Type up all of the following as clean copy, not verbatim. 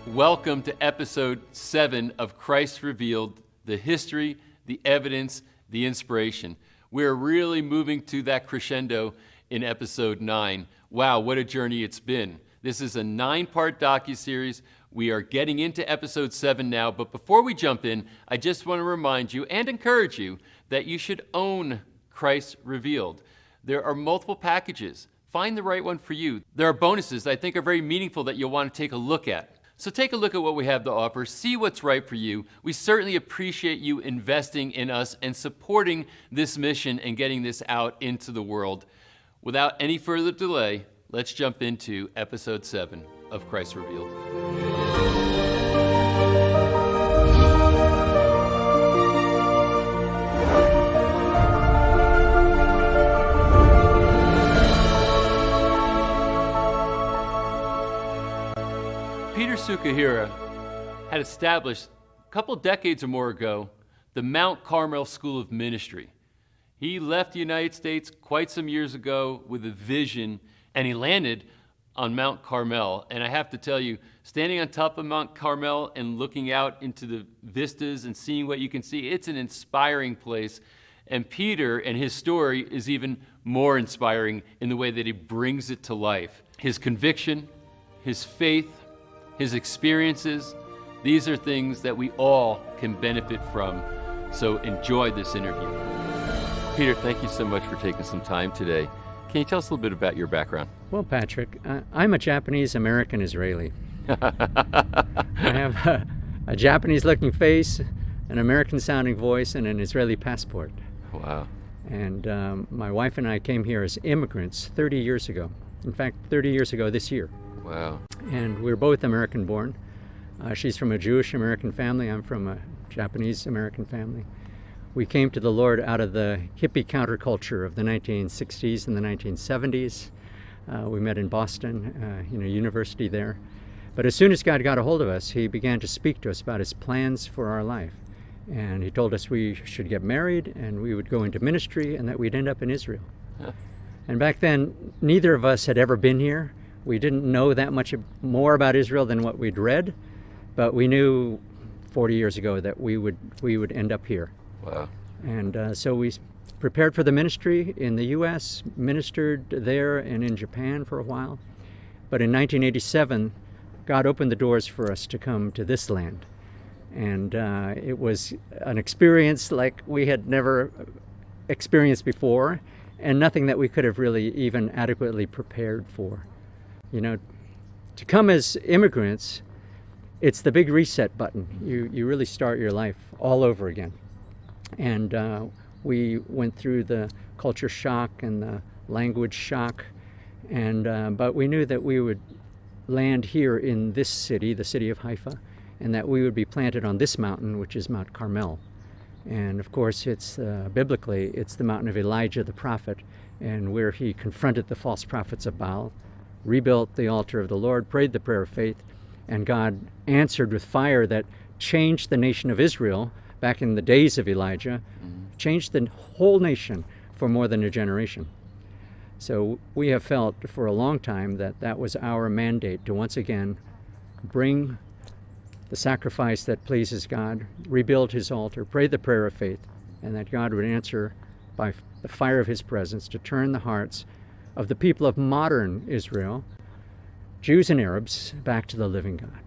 Welcome to episode 7 of Christ Revealed, the history, the evidence, the inspiration. We're really moving to that crescendo in episode 9. Wow, what a journey it's been. This is a 9-part docuseries. We are getting into episode 7 now, but before we jump in, I just want to remind you and encourage you that you should own Christ Revealed. There are multiple packages. Find the right one for you. There are bonuses that I think are very meaningful that you'll want to take a look at. So take a look at what we have to offer, see what's right for you. We certainly appreciate you investing in us and supporting this mission and getting this out into the world. Without any further delay, let's jump into episode 7 of Christ Revealed. Peter Sukahira had established a couple decades or more ago the Mount Carmel School of Ministry. He left the United States quite some years ago with a vision, and he landed on Mount Carmel. And I have to tell you, standing on top of Mount Carmel and looking out into the vistas and seeing what you can see, it's an inspiring place. And Peter and his story is even more inspiring in the way that he brings it to life. His conviction, his faith, his experiences, these are things that we all can benefit from. So enjoy this interview. Peter, thank you so much for taking some time today. Can you tell us a little bit about your background? Well, Patrick, I'm a Japanese-American Israeli. I have a Japanese-looking face, an American-sounding voice, and an Israeli passport. Wow. And my wife and I came here as immigrants 30 years ago. In fact, 30 years ago this year. Wow. And we're both American-born. She's from a Jewish-American family. I'm from a Japanese-American family. We came to the Lord out of the hippie counterculture of the 1960s and the 1970s. We met in Boston, university there. But as soon as God got a hold of us, he began to speak to us about his plans for our life. And he told us we should get married and we would go into ministry and that we'd end up in Israel. And back then, neither of us had ever been here. We didn't know that much more about Israel than what we'd read, but we knew 40 years ago that we would end up here. Wow. And so we prepared for the ministry in the U.S., ministered there and in Japan for a while. But in 1987, God opened the doors for us to come to this land. And it was an experience like we had never experienced before, and nothing that we could have really even adequately prepared for. You know, to come as immigrants, it's the big reset button. You really start your life all over again. And we went through the culture shock and the language shock, and but we knew that we would land here in this city, the city of Haifa, and that we would be planted on this mountain, which is Mount Carmel. And of course, it's biblically, it's the mountain of Elijah the prophet, and where he confronted the false prophets of Baal, rebuilt the altar of the Lord, prayed the prayer of faith, and God answered with fire that changed the nation of Israel back in the days of Elijah, changed the whole nation for more than a generation. So we have felt for a long time that that was our mandate to once again bring the sacrifice that pleases God, rebuild his altar, pray the prayer of faith, and that God would answer by the fire of his presence to turn the hearts of the people of modern Israel, Jews and Arabs, back to the living God.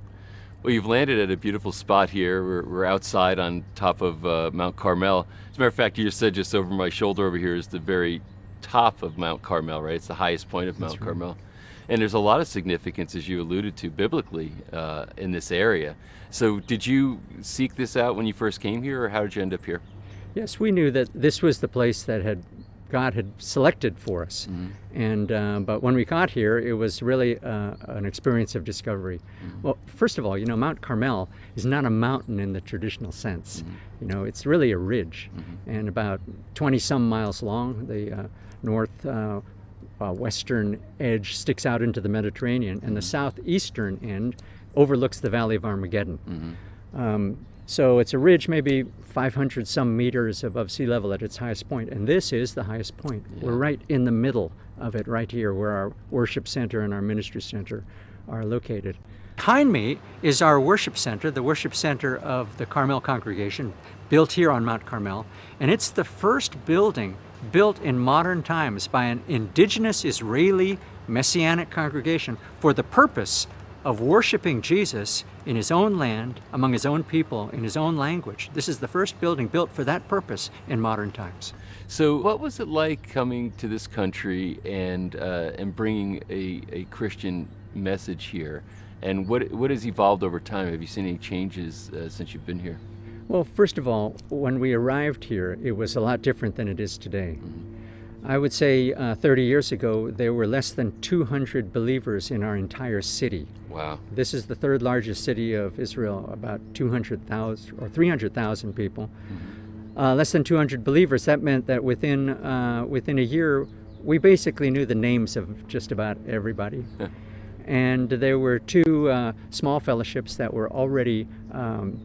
Well, you've landed at a beautiful spot here. We're outside on top of Mount Carmel. As a matter of fact, you just said just over my shoulder over here is the very top of Mount Carmel, right? It's the highest point of Mount Carmel. And there's a lot of significance, as you alluded to, biblically in this area. So did you seek this out when you first came here, or how did you end up here? Yes, we knew that this was the place that God had selected for us. And but when we got here, it was really an experience of discovery. Well, first of all, Mount Carmel is not a mountain in the traditional sense. It's really a ridge, and about 20-some miles long. The western edge sticks out into the Mediterranean, and the southeastern end overlooks the Valley of Armageddon. So it's a ridge maybe 500 some meters above sea level at its highest point, and this is the highest point. Yeah. We're right in the middle of it, right here where our worship center and our ministry center are located. Behind me is our worship center, the worship center of the Carmel congregation, built here on Mount Carmel, and it's the first building built in modern times by an indigenous Israeli Messianic congregation for the purpose of worshiping Jesus in his own land, among his own people, in his own language. This is the first building built for that purpose in modern times. So what was it like coming to this country and bringing a Christian message here? And what has evolved over time? Have you seen any changes since you've been here? Well, first of all, when we arrived here, it was a lot different than it is today. I would say 30 years ago, there were less than 200 believers in our entire city. Wow. This is the third largest city of Israel, about 200,000 or 300,000 people. Less than 200 believers. That meant that within a year, we basically knew the names of just about everybody. And there were two small fellowships that were already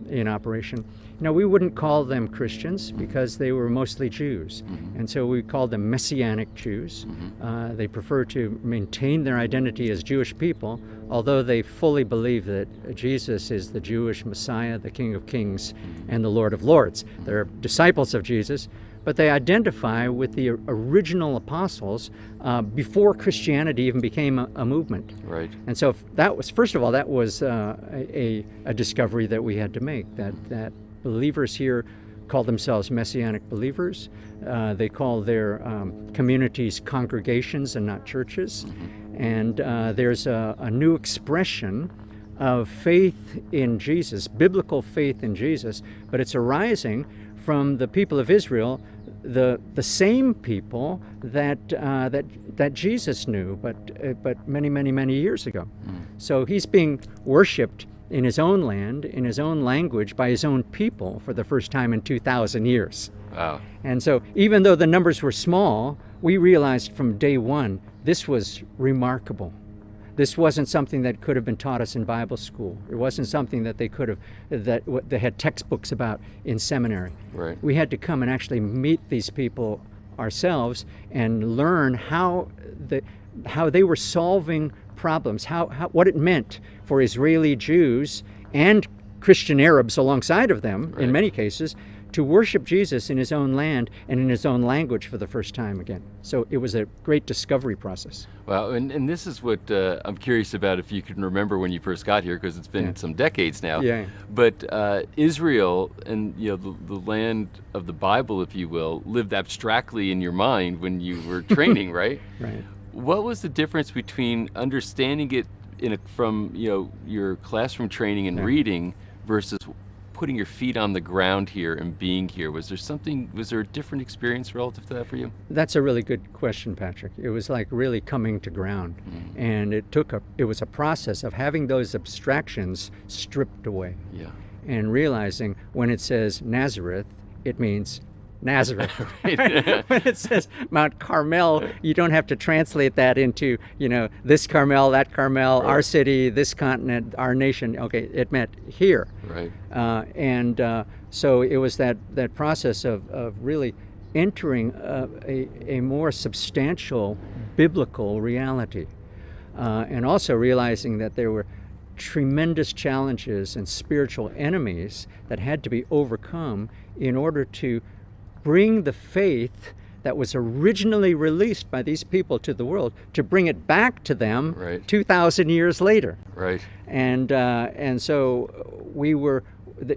in operation. Now, we wouldn't call them Christians because they were mostly Jews. And so we called them Messianic Jews. They prefer to maintain their identity as Jewish people, although they fully believe that Jesus is the Jewish Messiah, the King of Kings, and the Lord of Lords. They're disciples of Jesus, but they identify with the original apostles before Christianity even became a movement. Right. And so that was, first of all, that was a discovery that we had to make, that believers here call themselves Messianic believers. They call their communities congregations and not churches. And there's a new expression of faith in Jesus, biblical faith in Jesus, but it's arising from the people of Israel, the same people that Jesus knew, but many years ago. So he's being worshipped in his own land, in his own language, by his own people for the first time in 2,000 years. Wow. And so even though the numbers were small, we realized from day one this was remarkable. This wasn't something that could have been taught us in Bible school. It wasn't something that they had textbooks about in seminary. Right. We had to come and actually meet these people ourselves and learn how they were solving problems, what it meant for Israeli Jews and Christian Arabs alongside of them, in many cases, to worship Jesus in his own land and in his own language for the first time again. So it was a great discovery process. Wow, and this is what I'm curious about, if you can remember when you first got here, because it's been some decades now. Yeah. But Israel and the land of the Bible, if you will, lived abstractly in your mind when you were training, right? Right. What was the difference between understanding it from your classroom training and reading versus putting your feet on the ground here and being here? Was there a different experience relative to that for you? That's a really good question, Patrick. It was like really coming to ground. And it was a process of having those abstractions stripped away. Yeah. And realizing when it says Nazareth, it means Nazareth. Right. When it says Mount Carmel, you don't have to translate that into, this Carmel, that Carmel, our city, this continent, our nation. Okay, it meant here. Right. So it was that process of really entering a more substantial biblical reality, and also realizing that there were tremendous challenges and spiritual enemies that had to be overcome in order to bring the faith that was originally released by these people to the world, to bring it back to them 2,000 years later. Right. And so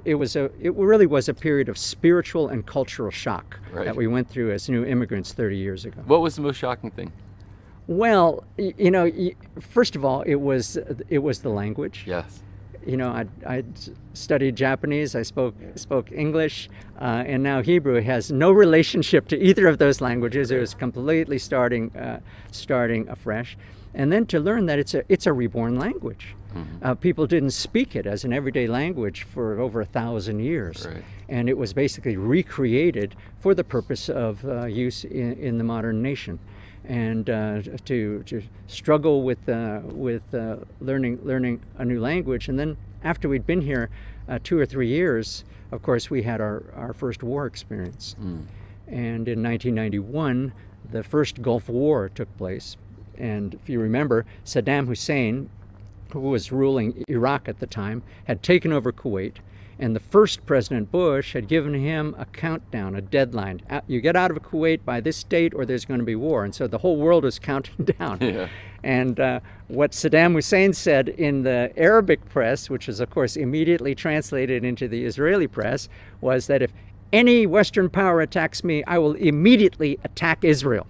it really was a period of spiritual and cultural shock that we went through as new immigrants 30 years ago. What was the most shocking thing? Well, first of all, it was the language. Yes. I studied Japanese, I spoke English, and now Hebrew has no relationship to either of those languages. It was completely starting afresh. And then to learn that it's a reborn language. People didn't speak it as an everyday language for over 1,000 years. Right. And it was basically recreated for the purpose of use in the modern nation. And to struggle with learning a new language, and then after we'd been here 2 or 3 years, of course, we had our first war experience. And in 1991, the first Gulf War took place. And if you remember, Saddam Hussein, who was ruling Iraq at the time, had taken over Kuwait. And the first President Bush had given him a countdown, a deadline. You get out of Kuwait by this date or there's going to be war. And so the whole world was counting down. Yeah. And what Saddam Hussein said in the Arabic press, which was, of course, immediately translated into the Israeli press, was that if any Western power attacks me, I will immediately attack Israel.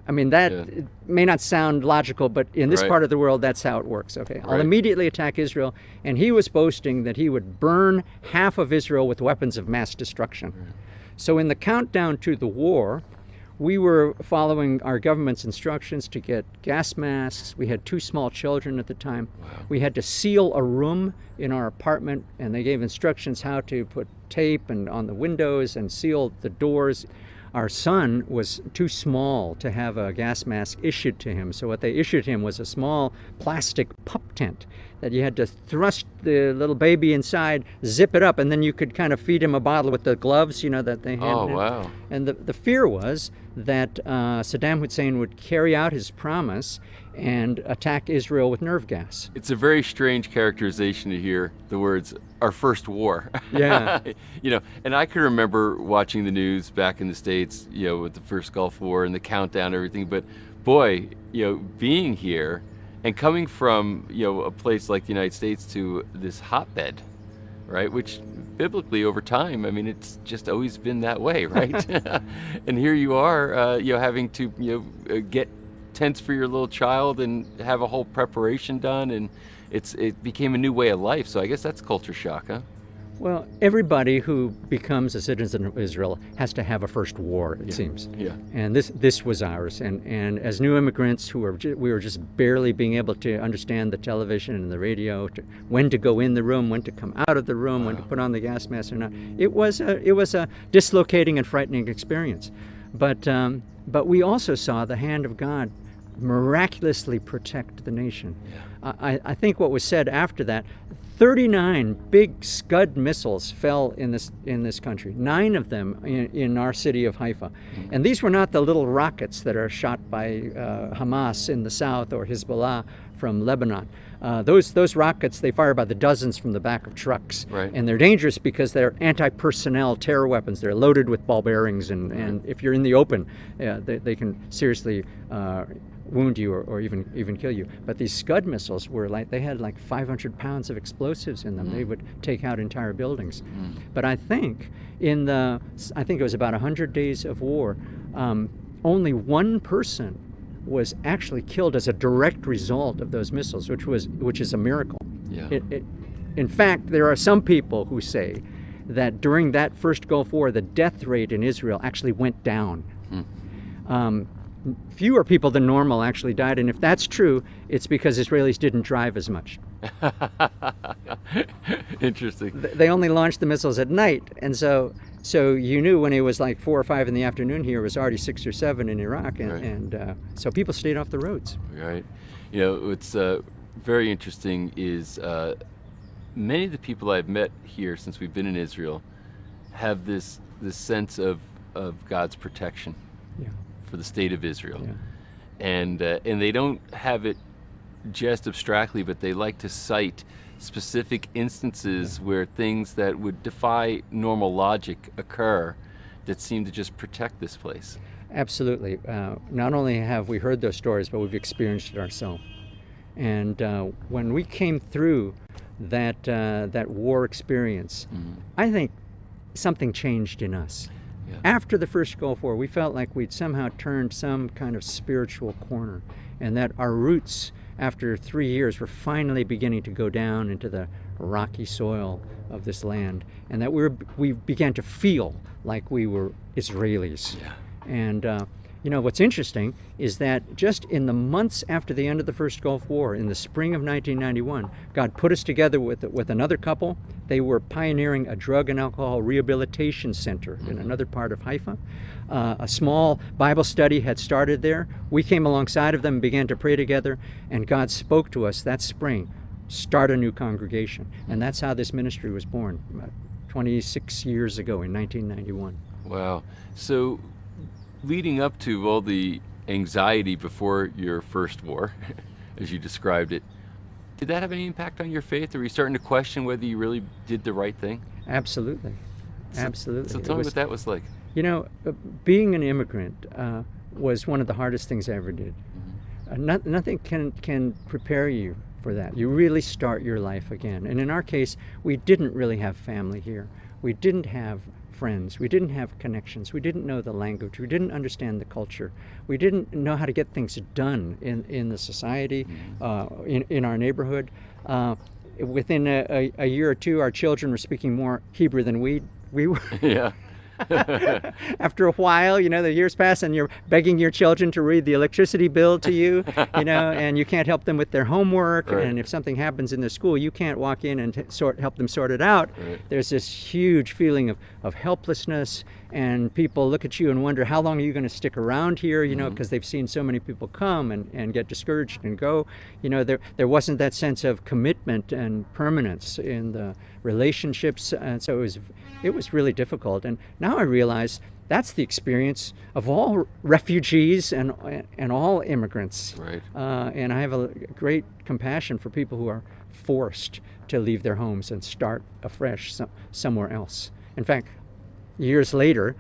I mean, that it may not sound logical, but in this part of the world, that's how it works, okay? I'll immediately attack Israel. And he was boasting that he would burn half of Israel with weapons of mass destruction. So in the countdown to the war, we were following our government's instructions to get gas masks. We had 2 small children at the time. We had to seal a room in our apartment, and they gave instructions how to put tape and on the windows and seal the doors. Our son was too small to have a gas mask issued to him, so what they issued him was a small plastic pup tent that you had to thrust the little baby inside, zip it up, and then you could kind of feed him a bottle with the gloves, you know, that they had. Oh, wow. And the fear was that Saddam Hussein would carry out his promise and attack Israel with nerve gas. It's a very strange characterization to hear the words, our first war. Yeah. You know, and I can remember watching the news back in the States, you know, with the first Gulf War and the countdown and everything, but boy, you know, being here and coming from, you know, a place like the United States to this hotbed, right, which biblically over time, I mean, it's just always been that way, right? And here you are, you know, having to, you know, get tents for your little child and have a whole preparation done, and it became a new way of life. So I guess that's culture shock, huh? Well, everybody who becomes a citizen of Israel has to have a first war, it seems. Yeah. And this was ours. And as new immigrants who we were just barely being able to understand the television and the radio, when to go in the room, when to come out of the room, when to put on the gas mask or not. It was a dislocating and frightening experience. But we also saw the hand of God miraculously protect the nation. I think what was said after that, 39 big Scud missiles fell in this country, 9 of them in our city of Haifa. And these were not the little rockets that are shot by Hamas in the south or Hezbollah from Lebanon. Those rockets, they fire by the dozens from the back of trucks. Right. And they're dangerous because they're anti-personnel terror weapons. They're loaded with ball bearings, and if you're in the open, they can seriously wound you or even kill you. But these Scud missiles they had like 500 pounds of explosives in them. They would take out entire buildings. But I think it was about 100 days of war, only one person was actually killed as a direct result of those missiles, which is a miracle. Yeah. In fact, there are some people who say that during that first Gulf War, the death rate in Israel actually went down. Fewer people than normal actually died, and if that's true, it's because Israelis didn't drive as much. Interesting. They only launched the missiles at night, and so you knew when it was like 4 or 5 in the afternoon here, it was already 6 or 7 in Iraq, and so people stayed off the roads. Right. You know, what's very interesting is many of the people I've met here since we've been in Israel have this sense of God's protection. Yeah. For the state of Israel. Yeah. And they don't have it just abstractly, but they like to cite specific instances where things that would defy normal logic occur that seem to just protect this place. Absolutely. Not only have we heard those stories, but we've experienced it ourselves. And when we came through that war experience, I think something changed in us. Yeah. After the first Gulf War, we felt like we'd somehow turned some kind of spiritual corner, and that our roots, after 3 years, were finally beginning to go down into the rocky soil of this land, and that we began to feel like we were Israelis. Yeah. And you know, what's interesting is that just in the months after the end of the first Gulf War, in the spring of 1991, God put us together with another couple. They were pioneering a drug and alcohol rehabilitation center in another part of Haifa. A small Bible study had started there. We came alongside of them and began to pray together, and God spoke to us that spring. start a new congregation. And that's how this ministry was born 26 years ago in 1991. Wow. So leading up to all the anxiety before your first war, as you described it, did that have any impact on your faith? Or were you starting to question whether you really did the right thing? Absolutely. Absolutely. So tell me what that was like. You know, being an immigrant was one of the hardest things I ever did. Nothing can prepare you for that. You really start your life again. And in our case, we didn't really have family here. We didn't have friends. We didn't have connections. We didn't know the language. We didn't understand the culture. We didn't know how to get things done in the society, in our neighborhood. Within a year or two, our children were speaking more Hebrew than we were. Yeah. After a while, you know, the years pass and you're begging your children to read the electricity bill to you, you know, and you can't help them with their homework. Right. And if something happens in the school, you can't walk in and help them sort it out. Right. There's this huge feeling of helplessness, and people look at you and wonder, how long are you going to stick around here, you know, because they've seen so many people come and get discouraged and go. You know, there wasn't that sense of commitment and permanence in the relationships, and so it was really difficult. And now I realize that's the experience of all refugees and all immigrants. Right. And I have a great compassion for people who are forced to leave their homes and start afresh somewhere else. In fact, years later,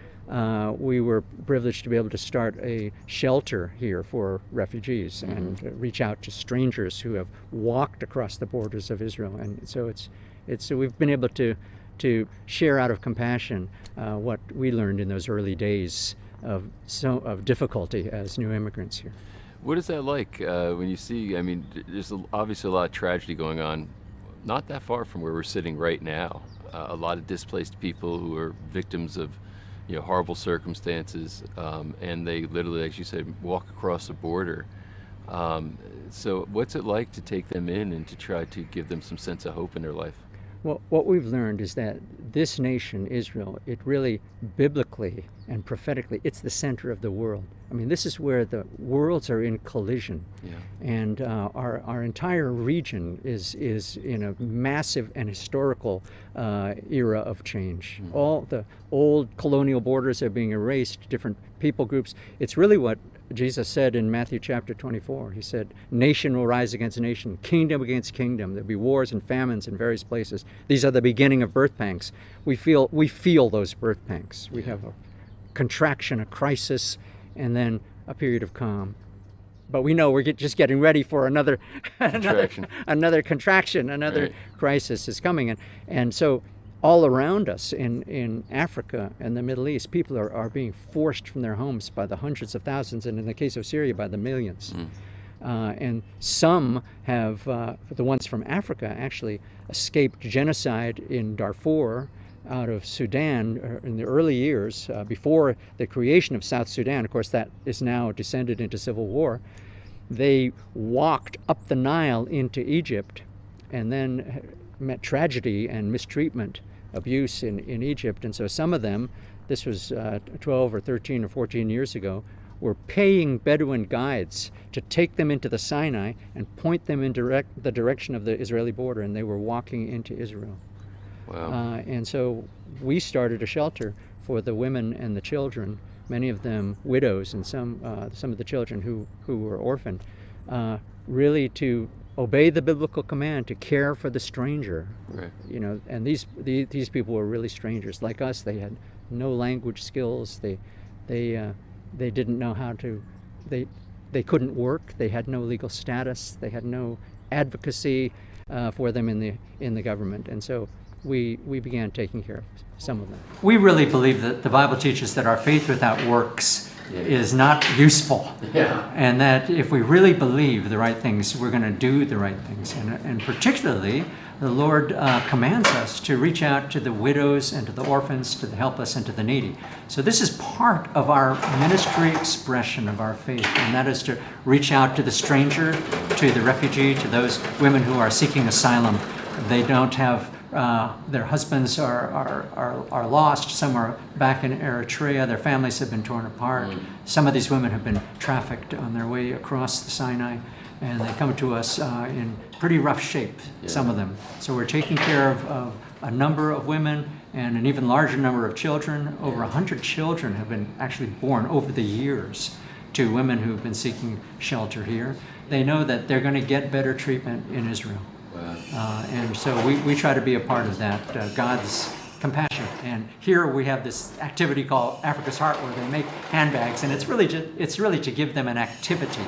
we were privileged to be able to start a shelter here for refugees and reach out to strangers who have walked across the borders of Israel. And so so we've been able to share out of compassion what we learned in those early days of difficulty as new immigrants here. What is that like when you see, I mean, there's obviously a lot of tragedy going on, not that far from where we're sitting right now. A lot of displaced people who are victims of, you know, horrible circumstances, and they literally, as you said, walk across the border. So what's it like to take them in and to try to give them some sense of hope in their life? Well, what we've learned is that this nation, Israel, it really, biblically and prophetically, it's the center of the world. I mean, this is where the worlds are in collision. Yeah. And our entire region is in a massive and historical era of change. All the old colonial borders are being erased, different people groups. It's really what Jesus said in Matthew chapter 24. He said, nation will rise against nation, kingdom against kingdom. There'll be wars and famines in various places. These are the beginning of birth pangs. We feel those birth pangs. We have a contraction, a crisis, and then a period of calm. But we know we're just getting ready for another contraction, another crisis is coming. And so all around us in Africa and the Middle East, people are being forced from their homes by the hundreds of thousands, and in the case of Syria, by the millions. And some have, the ones from Africa, actually escaped genocide in Darfur out of Sudan in the early years, before the creation of South Sudan. Of course, that is now descended into civil war. They walked up the Nile into Egypt and then met tragedy and mistreatment, abuse in Egypt. And so some of them, this was 12 or 13 or 14 years ago, were paying Bedouin guides to take them into the Sinai and point them in the direction of the Israeli border, and they were walking into Israel. Wow. And so we started a shelter for the women and the children, many of them widows, and some of the children who were orphaned, really to obey the biblical command to care for the stranger. Right. You know, and these people were really strangers like us. They had no language skills. They didn't know how to. They couldn't work. They had no legal status. They had no advocacy for them in the government. And so we began taking care of some of them. We really believe that the Bible teaches that our faith without works is not useful. Yeah. And that if we really believe the right things, we're going to do the right things. And particularly, the Lord commands us to reach out to the widows and to the orphans, to the helpless and to the needy. So this is part of our ministry expression of our faith, and that is to reach out to the stranger, to the refugee, to those women who are seeking asylum. They don't have their husbands are lost. Some are back in Eritrea. Their families have been torn apart. Some of these women have been trafficked on their way across the Sinai. and they come to us in pretty rough shape, some of them. So we're taking care of a number of women and an even larger number of children. Over 100 children have been actually born over the years to women who've been seeking shelter here. They know that they're going to get better treatment in Israel. Wow. And so we try to be a part of that, God's compassion. And here we have this activity called Africa's Heart, where they make handbags, and it's really to give them an activity,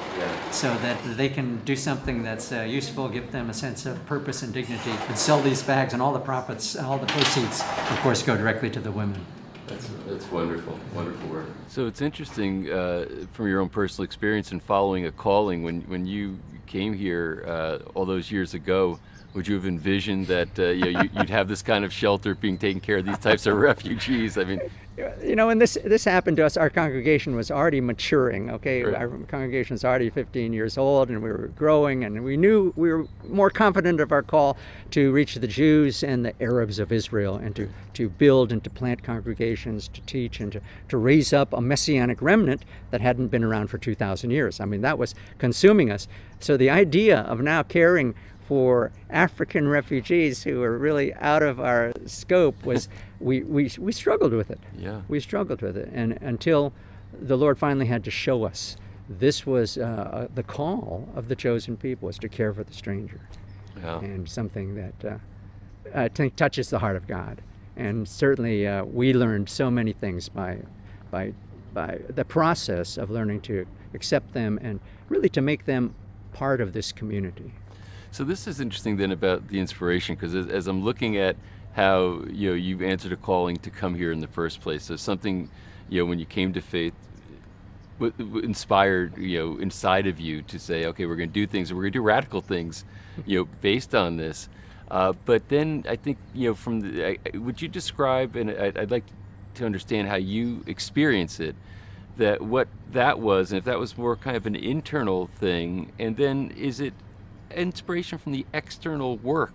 so that they can do something that's useful, give them a sense of purpose and dignity, and sell these bags, and all the profits, all the proceeds, of course, go directly to the women. That's wonderful, wonderful work. So it's interesting from your own personal experience in following a calling. When you came here all those years ago, would you have envisioned that you'd have this kind of shelter being taken care of these types of refugees? I mean, when this happened to us, our congregation was already maturing. Okay, right. Our congregation was already 15 years old, and we were growing, and we knew we were more confident of our call to reach the Jews and the Arabs of Israel, and to build and to plant congregations, to teach, and to raise up a messianic remnant that hadn't been around for 2,000 years. I mean, that was consuming us. So the idea of now caring for African refugees who were really out of our scope was, we struggled with it. Yeah. We struggled with it, and until the Lord finally had to show us this was the call of the chosen people, was to care for the stranger. Yeah. And something that I think touches the heart of God. And certainly we learned so many things by the process of learning to accept them and really to make them part of this community. So this is interesting then about the inspiration, because as I'm looking at how you've answered a calling to come here in the first place, so something when you came to faith inspired inside of you to say, okay, we're going to do things, and we're going to do radical things based on this. But then I think would you describe, and I'd like to understand how you experience it, that what that was, and if that was more kind of an internal thing, and then is it inspiration from the external work,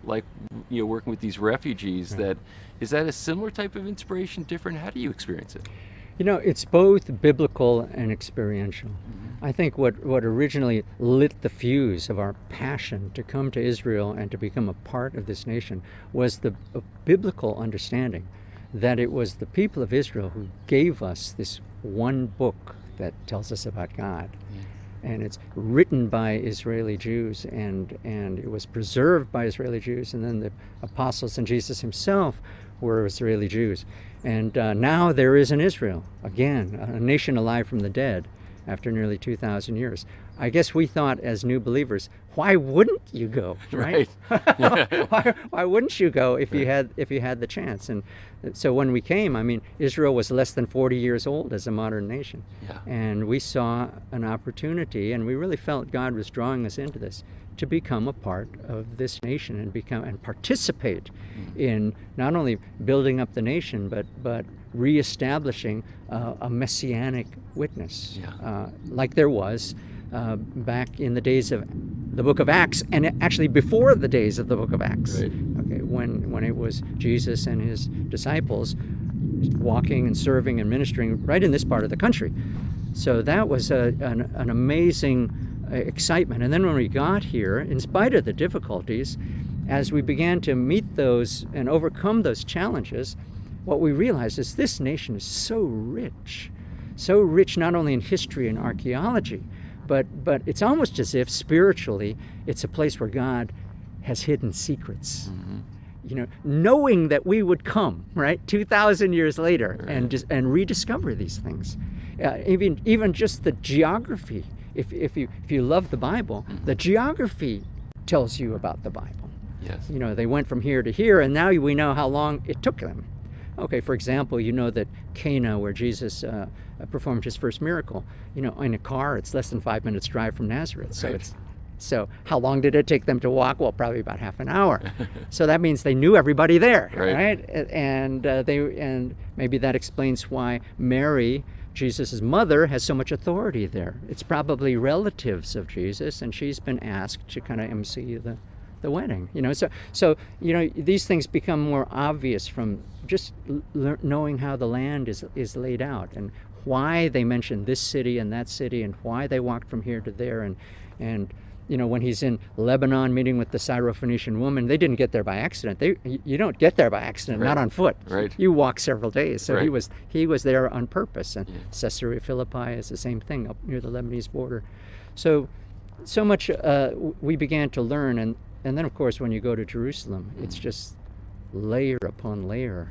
like working with these refugees? Right. Is that a similar type of inspiration, different? How do you experience it? It's both biblical and experiential. Mm-hmm. I think what originally lit the fuse of our passion to come to Israel and to become a part of this nation was the biblical understanding that it was the people of Israel who gave us this one book that tells us about God. Yeah. And it's written by Israeli Jews, and it was preserved by Israeli Jews, and then the apostles and Jesus himself were Israeli Jews. And now there is an Israel, again, a nation alive from the dead after nearly 2,000 years. I guess we thought as new believers, why wouldn't you go, right? why wouldn't you go if you had the chance? And so when we came, I mean, Israel was less than 40 years old as a modern nation. Yeah. And we saw an opportunity, and we really felt God was drawing us into this, to become a part of this nation and participate in not only building up the nation, but reestablishing a messianic witness, like there was back in the days of the book of Acts, and actually before the days of the book of Acts. Right. Okay, when it was Jesus and his disciples walking and serving and ministering right in this part of the country. So that was an amazing excitement. And then when we got here, in spite of the difficulties, as we began to meet those and overcome those challenges, what we realized is this nation is so rich not only in history and archaeology, but it's almost as if spiritually it's a place where God has hidden secrets. Mm-hmm. Knowing that we would come, right, 2,000 years later, right, and rediscover these things. Even just the geography. If you love the Bible, mm-hmm, the geography tells you about the Bible. Yes. They went from here to here, and now we know how long it took them. Okay, for example, that Cana, where Jesus performed his first miracle, in a car, it's less than 5 minutes drive from Nazareth. So right. So how long did it take them to walk? Well, probably about half an hour. So that means they knew everybody there, right? And maybe that explains why Mary, Jesus' mother, has so much authority there. It's probably relatives of Jesus, and she's been asked to kind of MC the wedding. So these things become more obvious from just knowing how the land is laid out, and why they mention this city and that city, and why they walked from here to there, and And when he's in Lebanon meeting with the Syrophoenician woman, they didn't get there by accident. You don't get there by accident, Right. Not on foot. Right. You walk several days. So Right. he was there on purpose. And Yeah. Caesarea Philippi is the same thing up near the Lebanese border. So much we began to learn, and then of course when you go to Jerusalem, it's just layer upon layer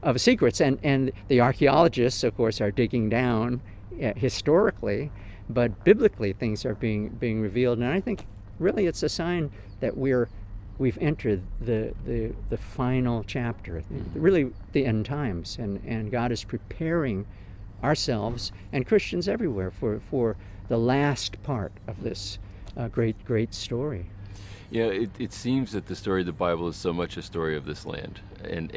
of secrets, and the archaeologists, of course, are digging down historically, but biblically things are being revealed, and I think really it's a sign that we've entered the final chapter, really the end times, and God is preparing ourselves and Christians everywhere for the last part of this great story. It seems that the story of the Bible is so much a story of this land, and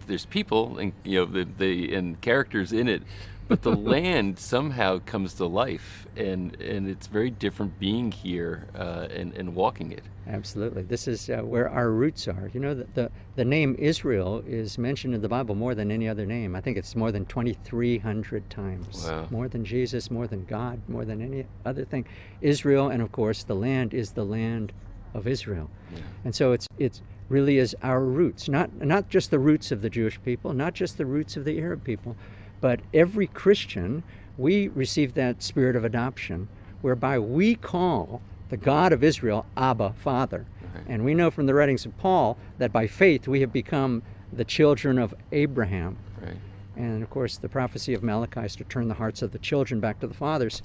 there's people and and characters in it, but the land somehow comes to life, and it's very different being here and walking it. Absolutely, this is where our roots are. The name Israel is mentioned in the Bible more than any other name. I think it's more than 2,300 times. Wow. More than Jesus, more than God, more than any other thing. Israel, and of course the land is the land of Israel. Yeah. And so it really is our roots, not just the roots of the Jewish people, not just the roots of the Arab people, but every Christian, we receive that spirit of adoption, whereby we call the God of Israel Abba, Father. Right. And we know from the writings of Paul that by faith we have become the children of Abraham. Right. And of course the prophecy of Malachi is to turn the hearts of the children back to the fathers.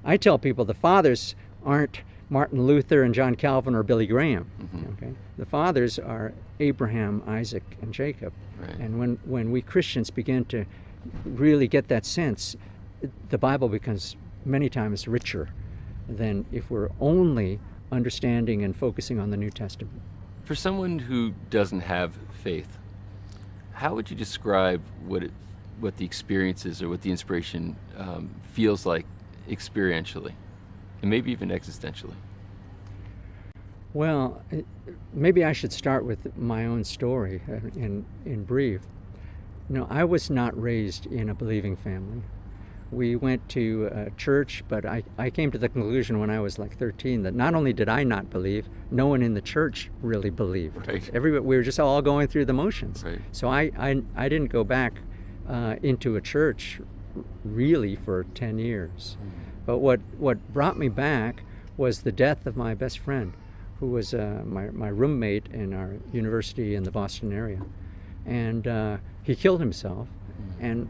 I tell people the fathers aren't Martin Luther and John Calvin or Billy Graham. Mm-hmm. Okay, the fathers are Abraham, Isaac, and Jacob. Right. And when we Christians begin to really get that sense, the Bible becomes many times richer than if we're only understanding and focusing on the New Testament. For someone who doesn't have faith, how would you describe what the experience is, or what the inspiration feels like experientially, and maybe even existentially? Well, maybe I should start with my own story in brief. I was not raised in a believing family. We went to church, but I came to the conclusion when I was like 13 that not only did I not believe, no one in the church really believed. Right. We were just all going through the motions. Right. So I didn't go back into a church really for 10 years. But what brought me back was the death of my best friend, who was my roommate in our university in the Boston area. And he killed himself, and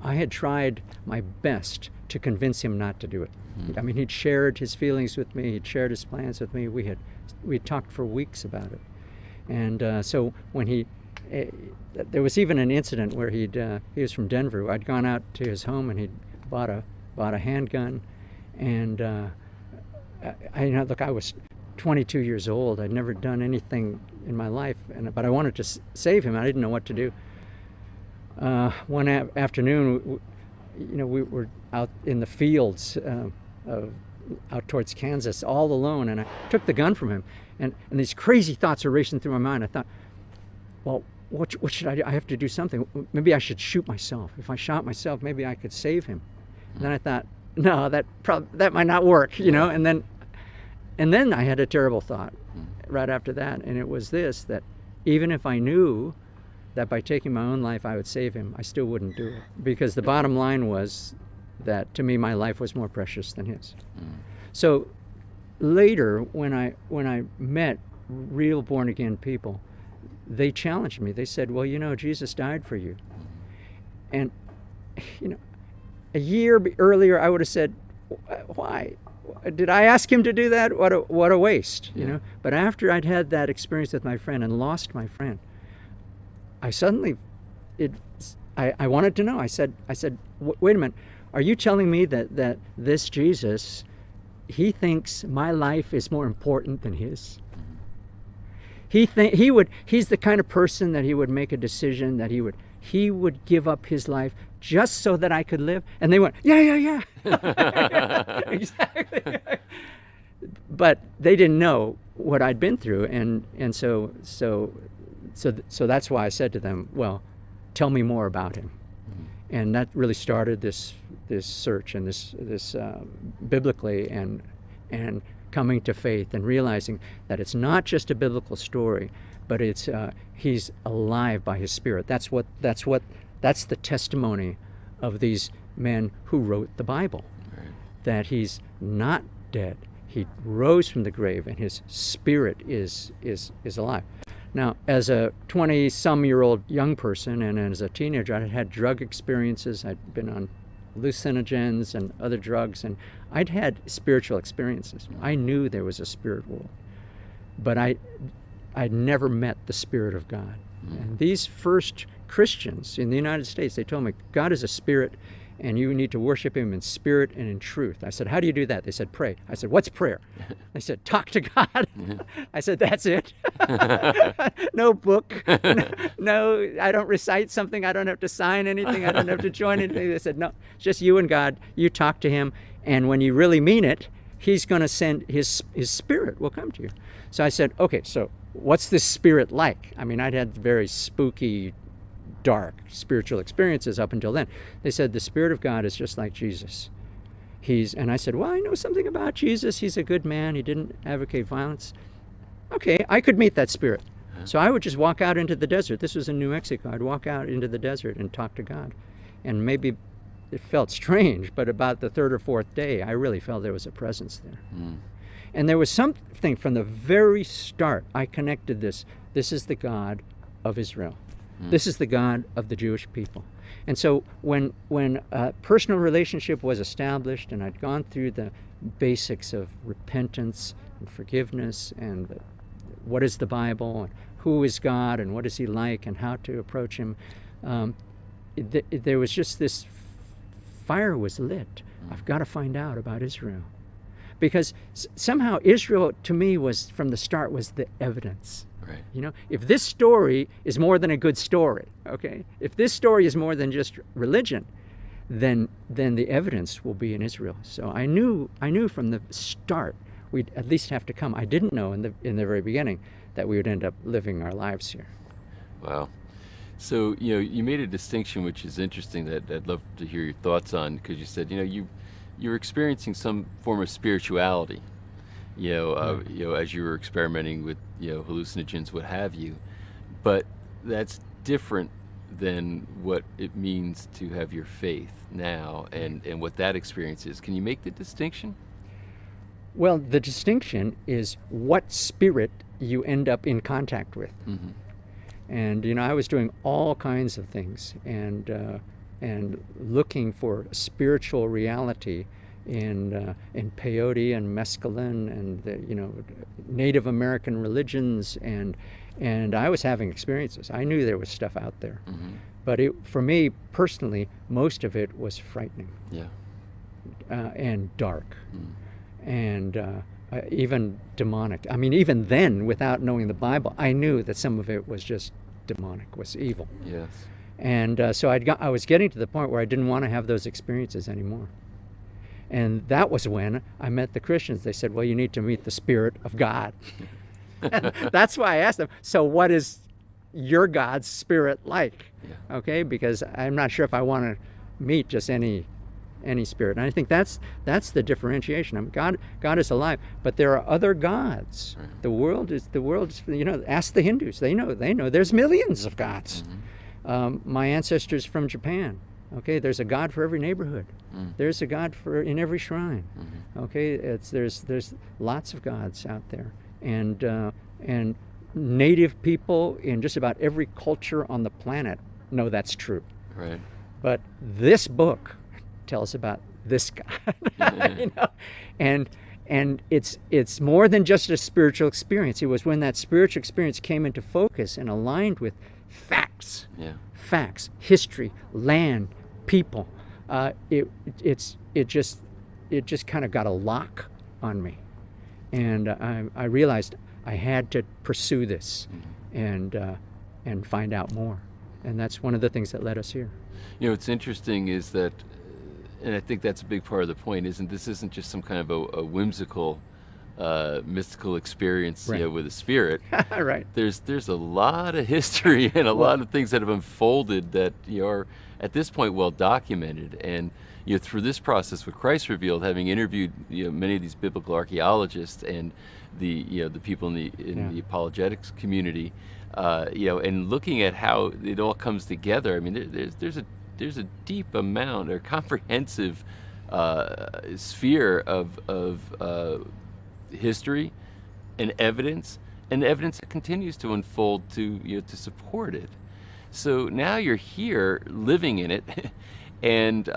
I had tried my best to convince him not to do it. I mean, he'd shared his feelings with me, he'd shared his plans with me, we talked for weeks about it. And so when there was even an incident where he was from Denver. I'd gone out to his home, and he'd bought a handgun, and I was 22 years old. I'd never done anything in my life, but I wanted to save him. I didn't know what to do. One afternoon, we were out in the fields out towards Kansas, all alone, and I took the gun from him, and these crazy thoughts were racing through my mind. I thought, well, what should I do? I have to do something. Maybe I should shoot myself. If I shot myself, maybe I could save him. And then I thought, no, that might not work, And then I had a terrible thought right after that, and it was this: that even if I knew that by taking my own life I would save him, I still wouldn't do it, because the bottom line was that to me my life was more precious than his. So later, when I met real born again people, they challenged me. They said, well, Jesus died for you. And a year earlier I would have said, why? Did I ask him to do that? What a waste, But after I'd had that experience with my friend and lost my friend, I suddenly, I wanted to know. I said, wait a minute, are you telling me that this Jesus, he thinks my life is more important than his? He's the kind of person that he would make a decision that he would give up his life just so that I could live? And they went, yeah. Exactly. But they didn't know what I'd been through, and so that's why I said to them, well, tell me more about him. And that really started this search and this biblically and coming to faith and realizing that it's not just a biblical story, but it's he's alive by his Spirit. That's the testimony of these men who wrote the Bible. Right. That he's not dead. He rose from the grave, and his Spirit is alive. Now, as a 20-some-year-old young person and as a teenager, I had drug experiences. I'd been on hallucinogens and other drugs, and I'd had spiritual experiences. I knew there was a spirit world, but I'd never met the Spirit of God. And these first Christians in the United States, they told me, God is a spirit, and you need to worship him in spirit and in truth. I said, how do you do that? They said, pray. I said, what's prayer? They said, talk to God. I said, that's it. No book. No, I don't recite something. I don't have to sign anything. I don't have to join anything. They said, no, it's just you and God. You talk to him, and when you really mean it, he's going to send his Spirit will come to you. So I said, okay, so what's this Spirit like? I mean, I'd had very spooky, dark spiritual experiences up until then. They said the Spirit of God is just like Jesus. And I said, well, I know something about Jesus. He's a good man. He didn't advocate violence. Okay, I could meet that Spirit. So I would just walk out into the desert. This was in New Mexico. I'd walk out into the desert and talk to God. And maybe it felt strange, but about the third or fourth day, I really felt there was a presence there. And there was something from the very start. I connected this. This is the God of Israel. This is the God of the Jewish people. And so when a personal relationship was established and I'd gone through the basics of repentance and forgiveness and what is the Bible and who is God and what is he like and how to approach him, there was just this fire was lit. I've got to find out about Israel. Because somehow Israel, to me, was from the start was the evidence. Right. You know, if this story is more than a good story, okay, if this story is more than just religion, then the evidence will be in Israel. So I knew from the start we'd at least have to come. I didn't know in the very beginning that we would end up living our lives here. Wow. So, you made a distinction which is interesting that I'd love to hear your thoughts on, because you said, you're experiencing some form of spirituality, as you were experimenting with, hallucinogens, what have you. But that's different than what it means to have your faith now and what that experience is. Can you make the distinction? Well, the distinction is what spirit you end up in contact with. Mm-hmm. And, I was doing all kinds of things and looking for spiritual reality in peyote and mescaline and the, Native American religions, and I was having experiences. I knew there was stuff out there, but for me personally, most of it was frightening, and dark, and even demonic. I mean, even then, without knowing the Bible, I knew that some of it was just demonic, was evil. Yes. And so I was getting to the point where I didn't want to have those experiences anymore. And that was when I met the Christians. They said, well, you need to meet the Spirit of God. And that's why I asked them, so what is your God's Spirit like? Yeah. Okay, because I'm not sure if I want to meet just any spirit. And I think that's the differentiation. I mean, God is alive, but there are other gods. Right. The world is ask the Hindus. They know there's millions of gods. My ancestors from Japan. Okay, there's a God for every neighborhood. There's a God in every shrine. Okay, there's lots of gods out there, and native people in just about every culture on the planet know that's true. Right. But this book tells about this God, and it's more than just a spiritual experience. It was when that spiritual experience came into focus and aligned with facts. Yeah. Facts, history, land, people. It just kind of got a lock on me, and I realized I had to pursue this and find out more, and that's one of the things that led us here. What's interesting is that, and I think that's a big part of the point, this isn't just some kind of a whimsical mystical experience, Right. with the spirit. Right. There's a lot of history and a lot of things that have unfolded that are at this point well documented. And through this process with Christ Revealed, having interviewed many of these biblical archaeologists and the the people in the apologetics community, and looking at how it all comes together. I mean, there's a deep amount or comprehensive sphere of history and evidence that continues to unfold to support it. So now you're here living in it, and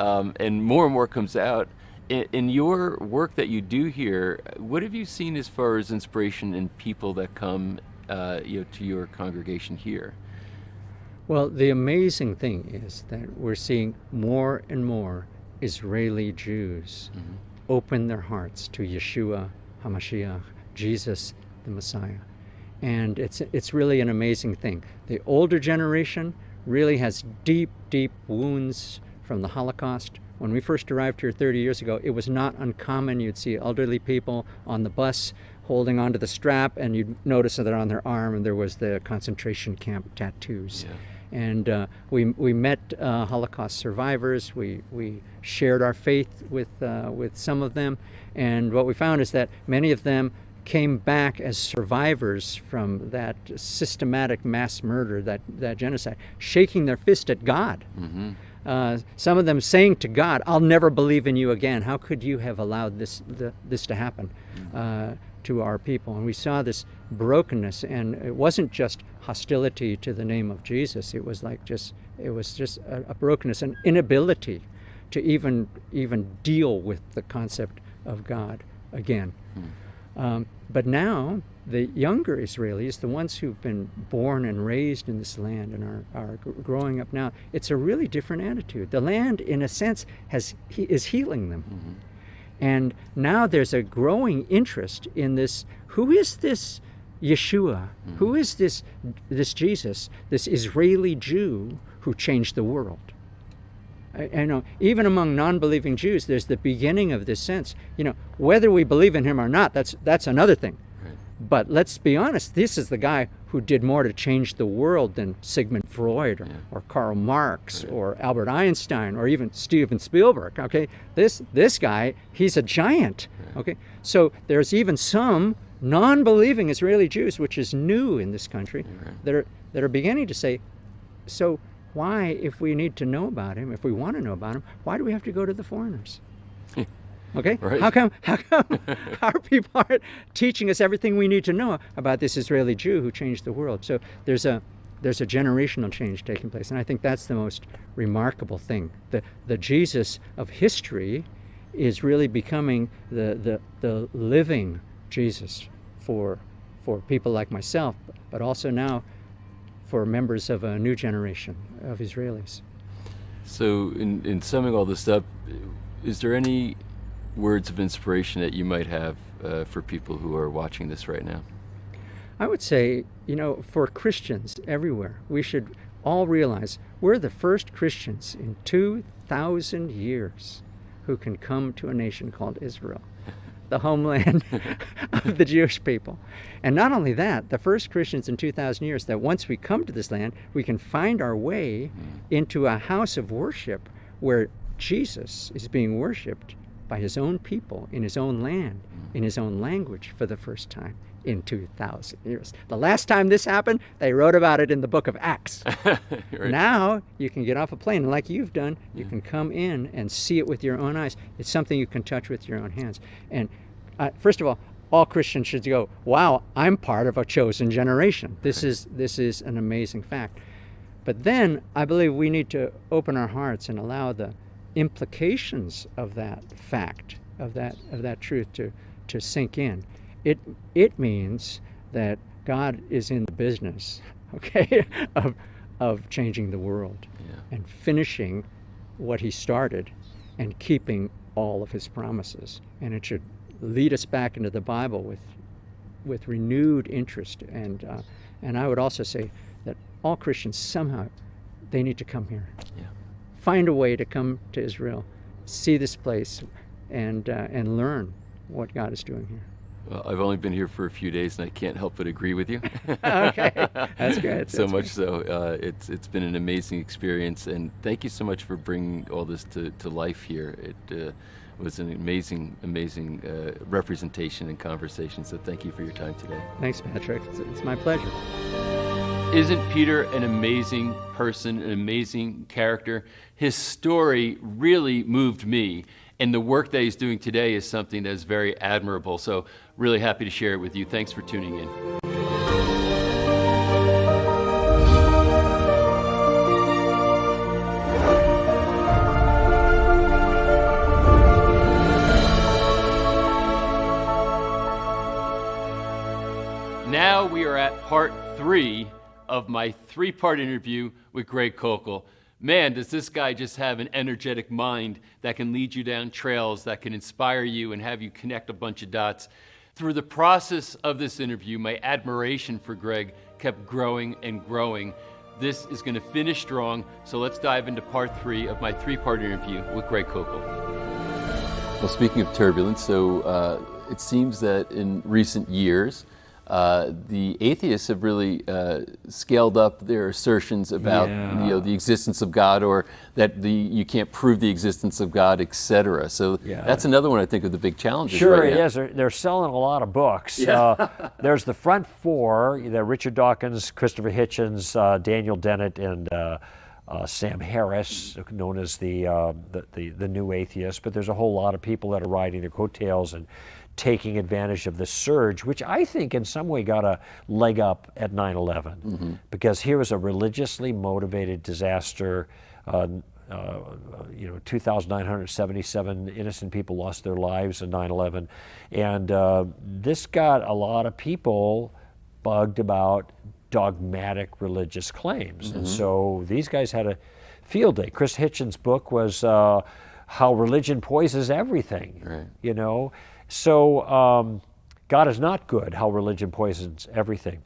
more comes out. In your work that you do here, what have you seen as far as inspiration in people that come to your congregation here? Well, the amazing thing is that we're seeing more and more Israeli Jews open their hearts to Yeshua HaMashiach, Jesus the Messiah. And it's really an amazing thing. The older generation really has deep, deep wounds from the Holocaust. When we first arrived here 30 years ago, it was not uncommon. You'd see elderly people on the bus holding onto the strap, and you'd notice that on their arm and there was the concentration camp tattoos. Yeah. And we met Holocaust survivors. We shared our faith with some of them, and what we found is that many of them came back as survivors from that systematic mass murder, that genocide, shaking their fist at God. Some of them saying to God, "I'll never believe in you again. How could you have allowed this to happen to our people?" And we saw this brokenness, and it wasn't just hostility to the name of Jesus. It was just a brokenness, an inability to even deal with the concept of God again. But now the younger Israelis, the ones who've been born and raised in this land and are growing up now, it's a really different attitude. The land, in a sense, is healing them. And now there's a growing interest in this. Who is this Yeshua? Who is this Jesus, this Israeli Jew who changed the world? I know, even among non-believing Jews, there's the beginning of this sense. Whether we believe in him or not, that's another thing. Right. But let's be honest, this is the guy who did more to change the world than Sigmund Freud or Karl Marx or Albert Einstein or even Steven Spielberg. Okay, this guy, he's a giant. Okay, so there's even some non-believing Israeli Jews, which is new in this country, that are beginning to say, so why, if we need to know about him, if we want to know about him, why do we have to go to the foreigners? Okay? Right. How come our people aren't teaching us everything we need to know about this Israeli Jew who changed the world? So there's a generational change taking place, and I think that's the most remarkable thing. The Jesus of history is really becoming the living Jesus for people like myself, but also now for members of a new generation of Israelis. So in summing all this up, is there any words of inspiration that you might have for people who are watching this right now? I would say, for Christians everywhere, we should all realize we're the first Christians in 2,000 years who can come to a nation called Israel, the homeland of the Jewish people. And not only that, the first Christians in 2,000 years, that once we come to this land, we can find our way into a house of worship where Jesus is being worshipped by his own people, in his own land, in his own language for the first time in 2,000 years. The last time this happened, they wrote about it in the book of Acts. Right. Now you can get off a plane, and like you've done, you can come in and see it with your own eyes. It's something you can touch with your own hands. And first of all Christians should go, wow, I'm part of a chosen generation. This is an amazing fact. But then I believe we need to open our hearts and allow the implications of that fact, of that truth to sink in. It means that God is in the business, okay, of changing the world and finishing what he started and keeping all of his promises. And it should lead us back into the Bible with renewed interest. And I would also say that all Christians somehow, they need to come here. Yeah. Find a way to come to Israel, see this place, and learn what God is doing here. Well, I've only been here for a few days, and I can't help but agree with you. Okay, that's good. So much so, it's been an amazing experience, and thank you so much for bringing all this to life here. It was an amazing representation and conversation. So thank you for your time today. Thanks, Patrick. It's my pleasure. Isn't Peter an amazing person, an amazing character? His story really moved me, and the work that he's doing today is something that is very admirable. So really happy to share it with you. Thanks for tuning in. Now we are at part 3 of my 3-part interview with Greg Koukl. Man, does this guy just have an energetic mind that can lead you down trails, that can inspire you and have you connect a bunch of dots. Through the process of this interview, my admiration for Greg kept growing and growing. This is going to finish strong, so let's dive into part 3 of my 3-part interview with Greg Koukl. Well, speaking of turbulence, so it seems that in recent years, the atheists have really scaled up their assertions about the existence of God, or that you can't prove the existence of God, etc. So that's another one I think of the big challenges. Sure, right it now. is. They're selling a lot of books. Yeah. There's the front 4: Richard Dawkins, Christopher Hitchens, Daniel Dennett, and Sam Harris, known as the new atheist. But there's a whole lot of people that are riding their coattails and taking advantage of the surge, which I think in some way got a leg up at 9/11, because here was a religiously motivated disaster. 2,977 innocent people lost their lives in 9/11, and this got a lot of people bugged about dogmatic religious claims, and so these guys had a field day. Chris Hitchens' book was How Religion Poisons Everything. Right. So God is not good, how religion poisons everything.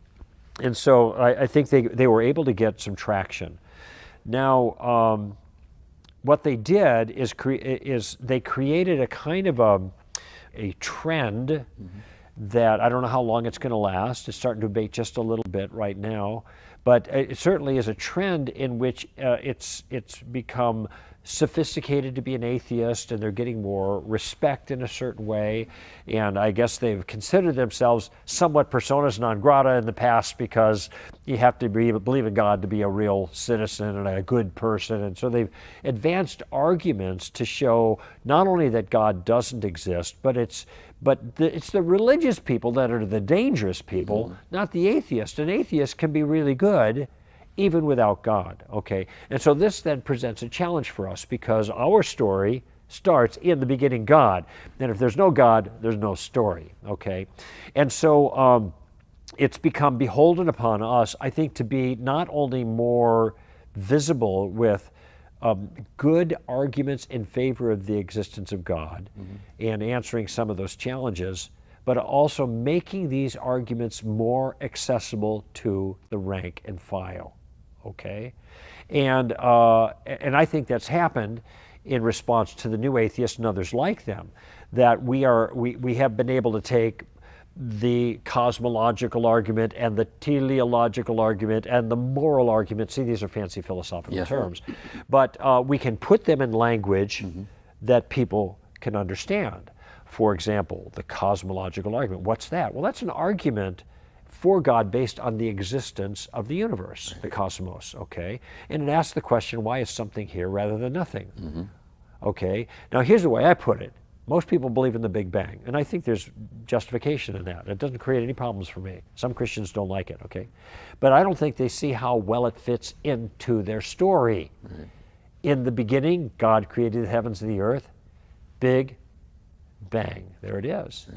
And so I think they were able to get some traction. Now, what they did is they created a kind of a trend that I don't know how long it's going to last. It's starting to abate just a little bit right now. But it certainly is a trend in which it's become sophisticated to be an atheist, and they're getting more respect in a certain way. And I guess they've considered themselves somewhat personas non grata in the past, because you have to believe in God to be a real citizen and a good person. And so they've advanced arguments to show not only that God doesn't exist, but it's the religious people that are the dangerous people, not the atheist. An atheist can be really good even without God, okay? And so this then presents a challenge for us, because our story starts in the beginning, God. And if there's no God, there's no story, okay? And so it's become beholden upon us, I think, to be not only more visible with good arguments in favor of the existence of God and answering some of those challenges, but also making these arguments more accessible to the rank and file. Okay, and I think that's happened in response to the new atheists and others like them, that we have been able to take the cosmological argument and the teleological argument and the moral argument. See, these are fancy philosophical terms, but we can put them in language that people can understand. For example, the cosmological argument. What's that? Well, that's an argument for God based on the existence of the universe, the cosmos, okay? And it asks the question, why is something here rather than nothing? Okay, now here's the way I put it. Most people believe in the Big Bang, and I think there's justification in that. It doesn't create any problems for me. Some Christians don't like it, okay? But I don't think they see how well it fits into their story. In the beginning, God created the heavens and the earth. Big Bang, there it is.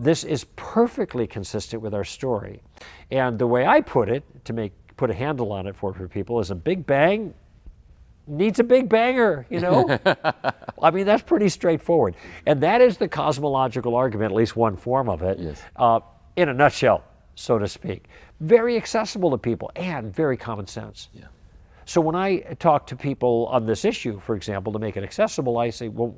This is perfectly consistent with our story. And the way I put it, to put a handle on it for people, is a Big Bang needs a Big Banger, you know? I mean, that's pretty straightforward. And that is the cosmological argument, at least one form of it, in a nutshell, so to speak. Very accessible to people and very common sense. So when I talk to people on this issue, for example, to make it accessible, I say, well,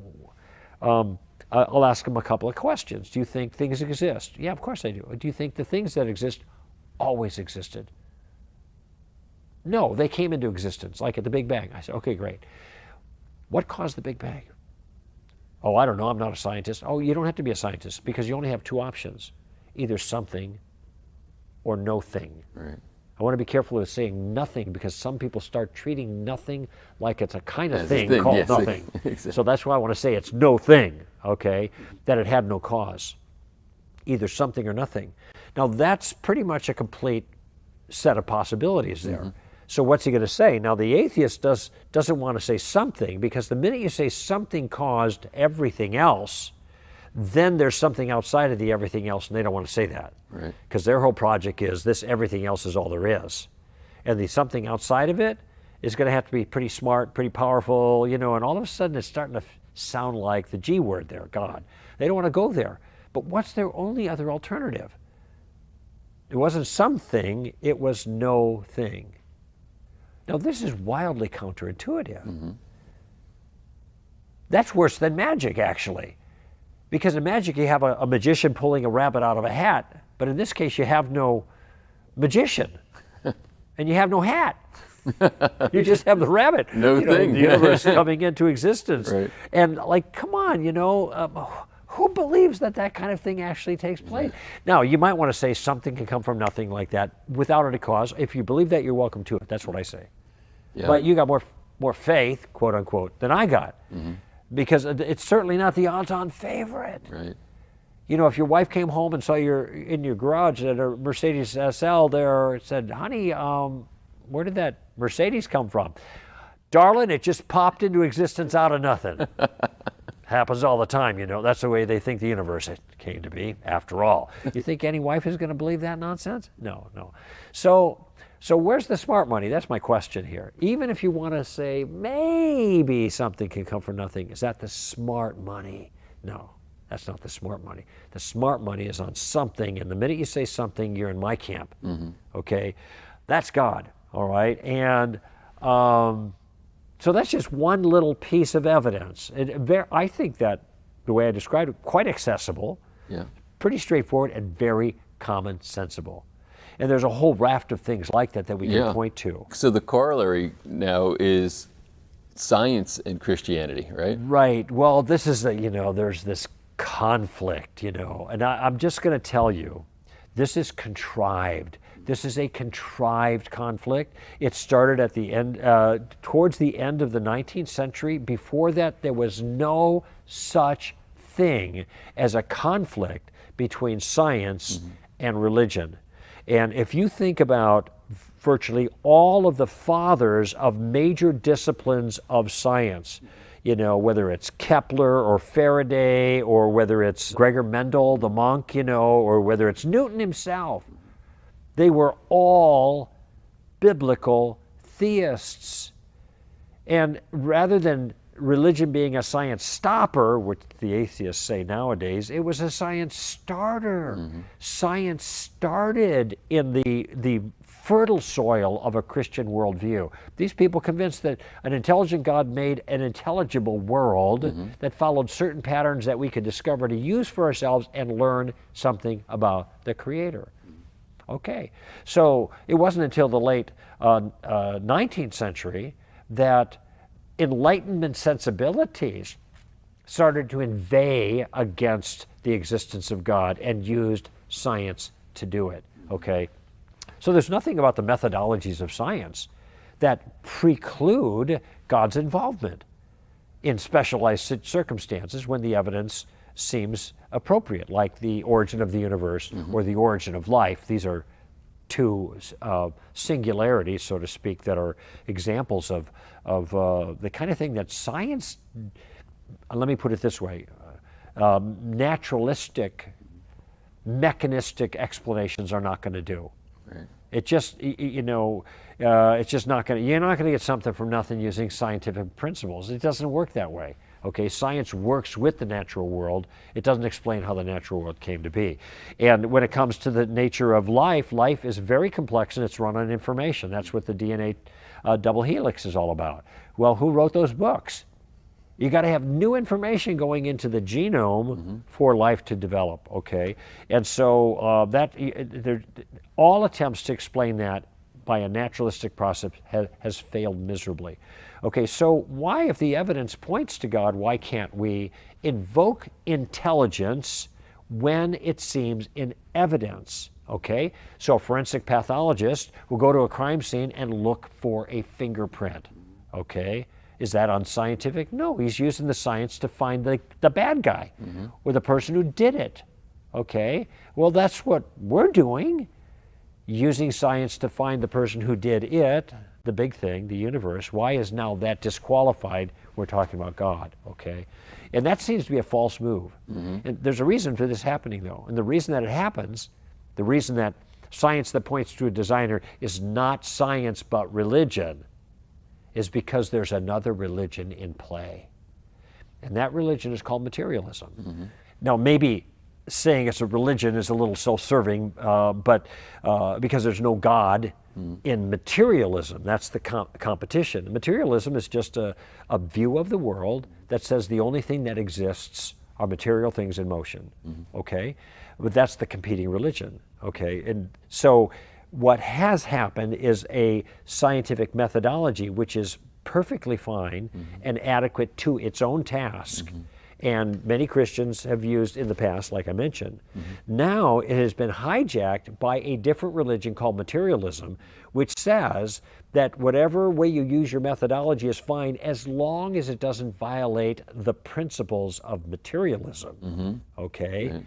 I'll ask them a couple of questions. Do you think things exist? Yeah, of course I do. Do you think the things that exist always existed? No, they came into existence, like at the Big Bang. I said, okay, great. What caused the Big Bang? Oh, I don't know, I'm not a scientist. Oh, you don't have to be a scientist because you only have two options, either something or no thing. Right. I want to be careful of saying nothing because some people start treating nothing like it's a kind of As a thing thing, called yes, nothing. exactly. So that's why I want to say it's no thing, okay, that it had no cause, either something or nothing. Now that's pretty much a complete set of possibilities there. Mm-hmm. So what's he going to say? Now the atheist doesn't want to say something because the minute you say something caused everything else, then there's something outside of the everything else, and they don't want to say that. Right. Because their whole project is this everything else is all there is. And the something outside of it is going to have to be pretty smart, pretty powerful, and all of a sudden it's starting to sound like the G word there, God. They don't want to go there. But what's their only other alternative? It wasn't something, it was no thing. Now this is wildly counterintuitive. Mm-hmm. That's worse than magic, actually. Because in magic you have a magician pulling a rabbit out of a hat, but in this case you have no magician and you have no hat. You just have the rabbit. No thing. The universe coming into existence. Right. And like, come on, who believes that kind of thing actually takes place? Now, you might want to say something can come from nothing like that without any cause. If you believe that, you're welcome to it. That's what I say. Yeah. But you got more faith, quote unquote, than I got. Mm-hmm. Because it's certainly not the odds-on favorite. Right. If your wife came home and saw in your garage that a Mercedes SL there, it said, honey, where did that Mercedes come from? Darling, it just popped into existence out of nothing. Happens all the time, That's the way they think the universe came to be, after all. You think any wife is going to believe that nonsense? No. So where's the smart money? That's my question here. Even if you want to say maybe something can come from nothing, is that the smart money? No, that's not the smart money. The smart money is on something, and the minute you say something, you're in my camp, okay? That's God, all right? And so that's just one little piece of evidence. I think that, the way I described it, quite accessible, pretty straightforward, and very common sensible. And there's a whole raft of things like that we can point to. So the corollary now is science and Christianity, right? Right. Well, this is there's this conflict, and I'm just going to tell you, this is contrived. This is a contrived conflict. It started at the end, towards the end of the 19th century. Before that, there was no such thing as a conflict between science and religion. And if you think about virtually all of the fathers of major disciplines of science, whether it's Kepler or Faraday, or whether it's Gregor Mendel, the monk, or whether it's Newton himself, they were all biblical theists. And rather than religion being a science stopper, which the atheists say nowadays, it was a science starter. Science started in the fertile soil of a Christian worldview. These people convinced that an intelligent God made an intelligible world that followed certain patterns that we could discover to use for ourselves and learn something about the Creator. Okay, so it wasn't until the late 19th century that Enlightenment sensibilities started to inveigh against the existence of God and used science to do it, okay? So there's nothing about the methodologies of science that preclude God's involvement in specialized circumstances when the evidence seems appropriate, like the origin of the universe or the origin of life. These are two singularities, so to speak, that are examples of the kind of thing that science, let me put it this way, naturalistic, mechanistic explanations are not going to do. Right. It just, it's just not going to, you're not going to get something from nothing using scientific principles. It doesn't work that way. Okay, science works with the natural world. It doesn't explain how the natural world came to be. And when it comes to the nature of life, life is very complex and it's run on information. That's what the DNA double helix is all about. Well, who wrote those books? You got to have new information going into the genome for life to develop, okay? And so all attempts to explain that by a naturalistic process has failed miserably. Okay, so why, if the evidence points to God, why can't we invoke intelligence when it seems in evidence? Okay, so a forensic pathologist will go to a crime scene and look for a fingerprint. Okay, is that unscientific? No, he's using the science to find the bad guy or the person who did it. Okay, well, that's what we're doing, using science to find the person who did it, the big thing, the universe. Why is now that disqualified? We're talking about God, okay? And that seems to be a false move. And there's a reason for this happening, though. And the reason that it happens, the reason that science that points to a designer is not science but religion, is because there's another religion in play. And that religion is called materialism. Now, maybe saying it's a religion is a little self-serving, but because there's no God in materialism, that's the competition. Materialism is just a view of the world that says the only thing that exists are material things in motion, okay? But that's the competing religion, okay? And so what has happened is a scientific methodology which is perfectly fine and adequate to its own task. And many Christians have used in the past, like I mentioned. Now it has been hijacked by a different religion called materialism, which says that whatever way you use your methodology is fine as long as it doesn't violate the principles of materialism, okay?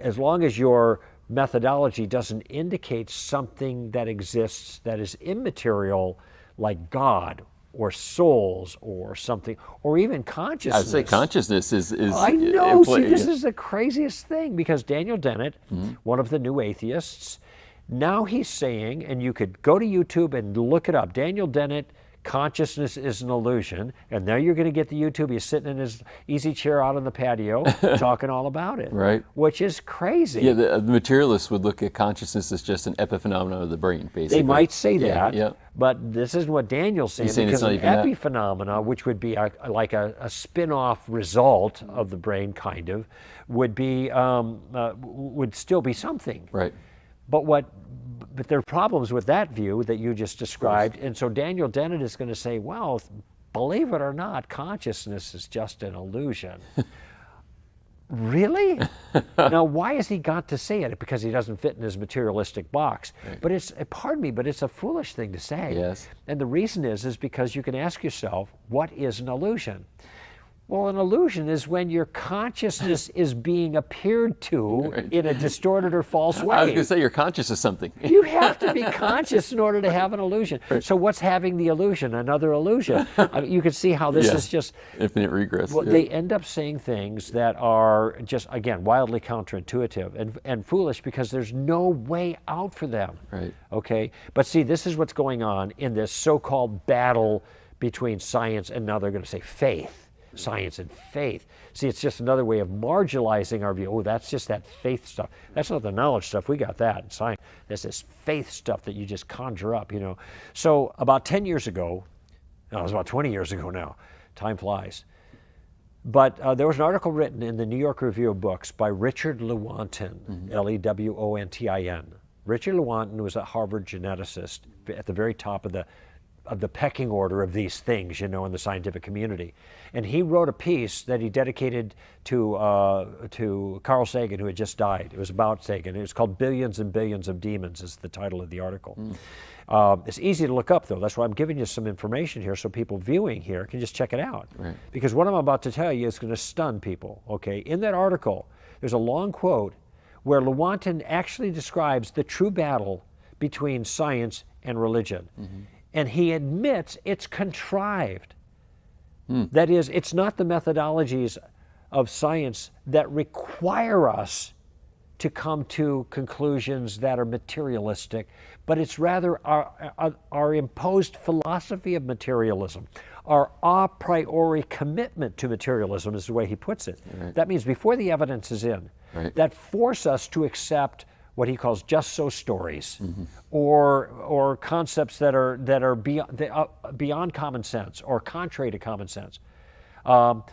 As long as your methodology doesn't indicate something that exists that is immaterial, like God or souls or something, or even consciousness. I'd say consciousness is I know. See, this is the craziest thing, because Daniel Dennett, one of the new atheists, now he's saying, and you could go to YouTube and look it up, Daniel Dennett, consciousness is an illusion, and there you're going to get the YouTube. He's sitting in his easy chair out on the patio talking all about it, right? Which is crazy. Yeah, the materialists would look at consciousness as just an epiphenomenon of the brain, basically. They might say that, yeah. But this isn't what Daniel's saying, saying because it's an not even epiphenomena, which would be like a spin-off result of the brain, kind of, would still be something. Right. But there are problems with that view that you just described, and so Daniel Dennett is going to say, well, believe it or not, consciousness is just an illusion. Really? Now, why has he got to say it? Because he doesn't fit in his materialistic box. Right. But pardon me, but it's a foolish thing to say. Yes. And the reason is because you can ask yourself, what is an illusion? Well, an illusion is when your consciousness is being appeared to in a distorted or false way. I was going to say you're conscious of something. You have to be conscious in order to have an illusion. So what's having the illusion? Another illusion. I mean, you can see how this is just infinite regress. Well, they end up saying things that are just, again, wildly counterintuitive and foolish, because there's no way out for them. Right. Okay? But see, this is what's going on in this so-called battle between science and, now they're going to say, faith. Science and faith. See, it's just another way of marginalizing our view. Oh, that's just that faith stuff. That's not the knowledge stuff. We got that in science. There's this faith stuff that you just conjure up, you know. So about 10 years ago, no, it was about 20 years ago now. Time flies. But there was an article written in the New York Review of Books by Richard Lewontin, Lewontin. Richard Lewontin was a Harvard geneticist at the very top of the pecking order of these things, you know, in the scientific community. And he wrote a piece that he dedicated to Carl Sagan, who had just died. It was about Sagan. It was called Billions and Billions of Demons, is the title of the article. It's easy to look up, though. That's why I'm giving you some information here so people viewing here can just check it out. Right. Because what I'm about to tell you is going to stun people, okay? In that article, there's a long quote where Lewontin actually describes the true battle between science and religion. And he admits it's contrived. That is, it's not the methodologies of science that require us to come to conclusions that are materialistic, but it's rather our imposed philosophy of materialism, our a priori commitment to materialism is the way he puts it. Right. That means before the evidence is in, that force us to accept what he calls just so stories, or concepts that are beyond common sense or contrary to common sense.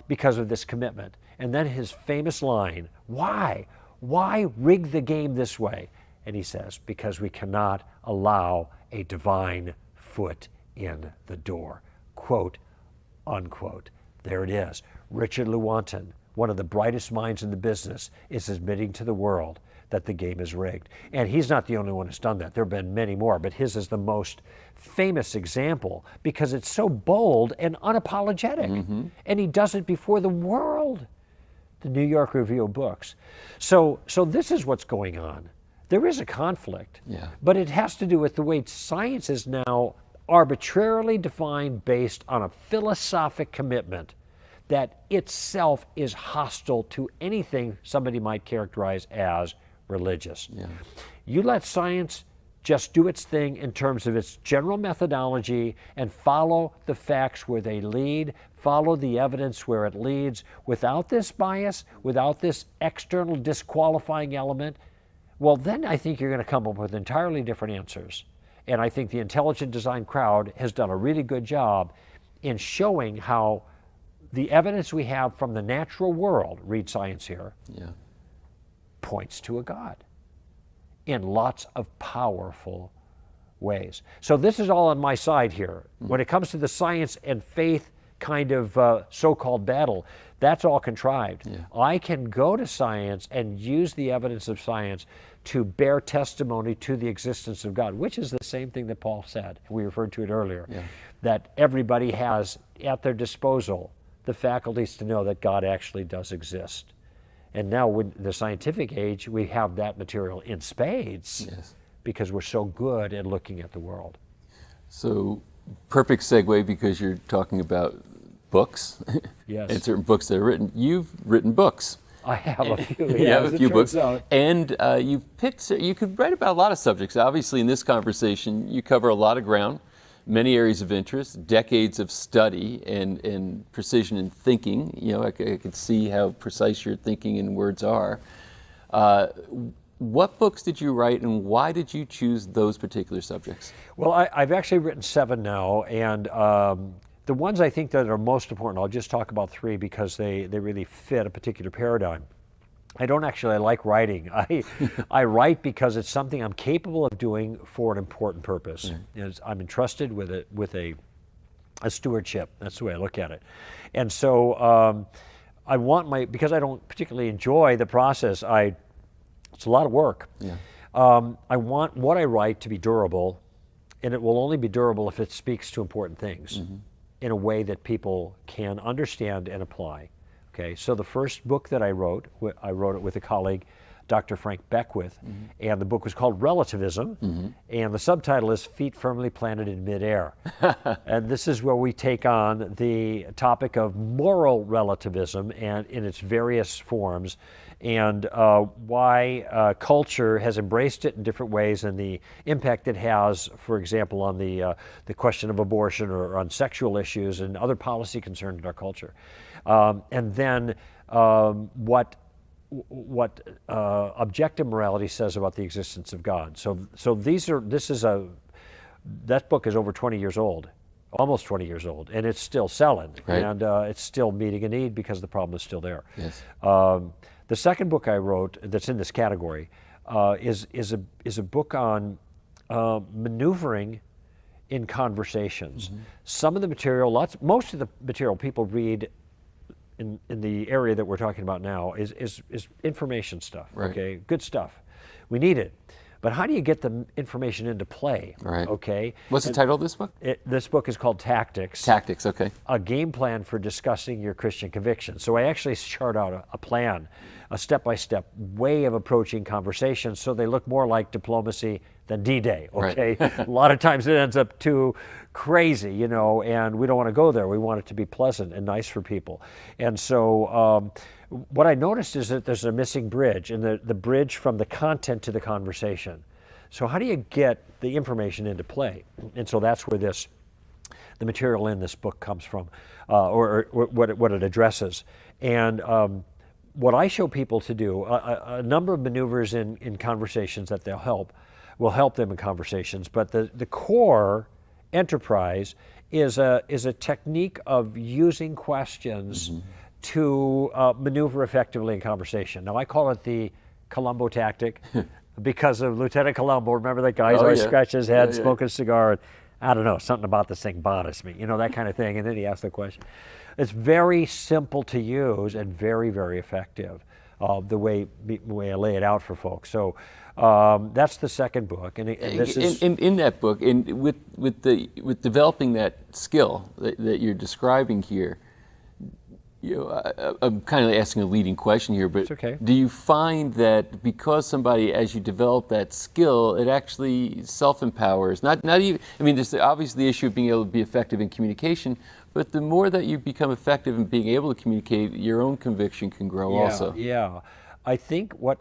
because of this commitment. And then his famous line, why? Why rig the game this way? And he says, because we cannot allow a divine foot in the door. Quote, unquote. There it is. Richard Lewontin, one of the brightest minds in the business, is admitting to the world that the game is rigged. And he's not the only one who's done that. There have been many more, but his is the most famous example because it's so bold and unapologetic. And he does it before the world. The New York Review of Books. So this is what's going on. There is a conflict, but it has to do with the way science is now arbitrarily defined based on a philosophic commitment that itself is hostile to anything somebody might characterize as religious. You let science just do its thing in terms of its general methodology and follow the facts where they lead, follow the evidence where it leads, without this bias, without this external disqualifying element, well, then I think you're going to come up with entirely different answers. And I think the intelligent design crowd has done a really good job in showing how the evidence we have from the natural world, read science here, points to a God in lots of powerful ways. So this is all on my side here. When it comes to the science and faith kind of so-called battle, that's all contrived. I can go to science and use the evidence of science to bear testimony to the existence of God, which is the same thing that Paul said. We referred to it earlier, that everybody has at their disposal the faculties to know that God actually does exist. And now in the scientific age, we have that material in spades because we're so good at looking at the world. So perfect segue because you're talking about books and certain books that are written. You've written books. I have a few. You have a few books. And you could write about a lot of subjects. Obviously, in this conversation, you cover a lot of ground, many areas of interest, decades of study and precision in thinking. You know, I could see how precise your thinking and words are. What books did you write and why did you choose those particular subjects? Well, I've actually written 7 now, and the ones I think that are most important, I'll just talk about 3 because they really fit a particular paradigm. I don't actually like writing. I write because it's something I'm capable of doing for an important purpose. I'm entrusted with a stewardship. That's the way I look at it. And so I want because I don't particularly enjoy the process, it's a lot of work. I want what I write to be durable, and it will only be durable if it speaks to important things in a way that people can understand and apply. Okay, so the first book that I wrote it with a colleague, Dr. Frank Beckwith, and the book was called Relativism, and the subtitle is Feet Firmly Planted in Midair. And this is where we take on the topic of moral relativism and in its various forms, and why culture has embraced it in different ways and the impact it has, for example, on the question of abortion or on sexual issues and other policy concerns in our culture. And then what objective morality says about the existence of God. So that book is over 20 years old, almost 20 years old, and it's still selling, and it's still meeting a need because the problem is still there. The second book I wrote that's in this category is a book on maneuvering in conversations. Some of the material, most of the material people read in the area that we're talking about now is information stuff. Okay, good stuff. We need it. But how do you get the information into play? Okay. What's the title of this book? This book is called Tactics. Tactics, okay. A game plan for discussing your Christian convictions. So I actually chart out a plan, a step-by-step way of approaching conversations so they look more like diplomacy than D-Day, okay? A lot of times it ends up too crazy, you know, and we don't want to go there. We want it to be pleasant and nice for people. And so what I noticed is that there's a missing bridge, and the bridge from the content to the conversation. So how do you get the information into play? And so that's where the material in this book comes from, or what it addresses. And what I show people to do, a number of maneuvers in conversations that will help them in conversations, but the core enterprise is a technique of using questions to maneuver effectively in conversation. Now, I call it the Columbo tactic because of Lieutenant Columbo. Remember that guy? He's always scratching his head, smoking a cigar, and I don't know, something about this thing bothers me, that kind of thing. And then he asks the question. It's very simple to use and very, very effective, the way I lay it out for folks. So that's the second book. And this is in that book, and with developing that skill that you're describing here, I'm kind of asking a leading question here, but okay. Do you find that because somebody, as you develop that skill, it actually self-empowers? Not even, there's obviously the issue of being able to be effective in communication, but the more that you become effective in being able to communicate, your own conviction can grow also. Yeah, I think what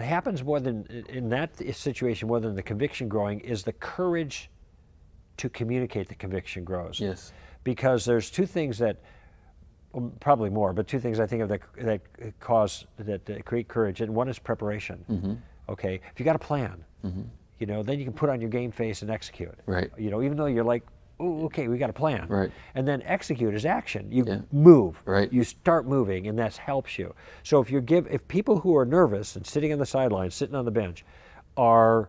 happens more than, in that situation, more than the conviction growing, is the courage to communicate the conviction grows. Yes. Because there's two things that, probably more, but two things I think of that create courage, and one is preparation. Okay, if you got a plan, then you can put on your game face and execute. Right. Even though you're like, oh, okay, we got a plan. Right. And then execute is action. You move. Right. You start moving, and that helps you. So if people who are nervous and sitting on the sidelines, sitting on the bench, are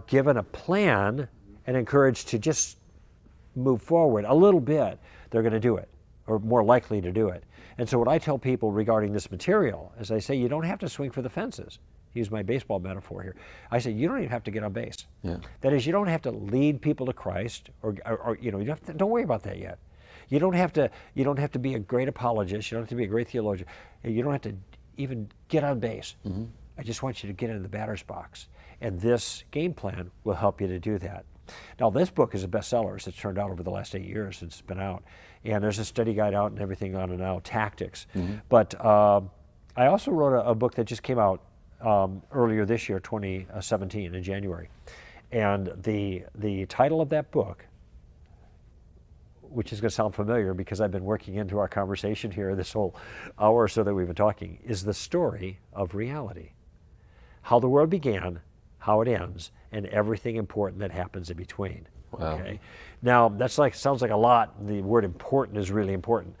given a plan and encouraged to just move forward a little bit, they're going to do it, or more likely to do it. And so what I tell people regarding this material is I say, you don't have to swing for the fences. Use my baseball metaphor here. I say, you don't even have to get on base. Yeah. That is, you don't have to lead people to Christ, or don't worry about that yet. You don't have to be a great apologist. You don't have to be a great theologian. You don't have to even get on base. I just want you to get into the batter's box. And this game plan will help you to do that. Now, this book is a bestseller as it's turned out over the last 8 years since it's been out. And there's a study guide out and everything on it now, tactics. But I also wrote a book that just came out earlier this year, 2017, in January. And the title of that book, which is going to sound familiar because I've been working into our conversation here this whole hour or so that we've been talking, is The Story of Reality. How the world began, how it ends, and everything important that happens in between. Wow. Okay. Now sounds like a lot. The word important is really important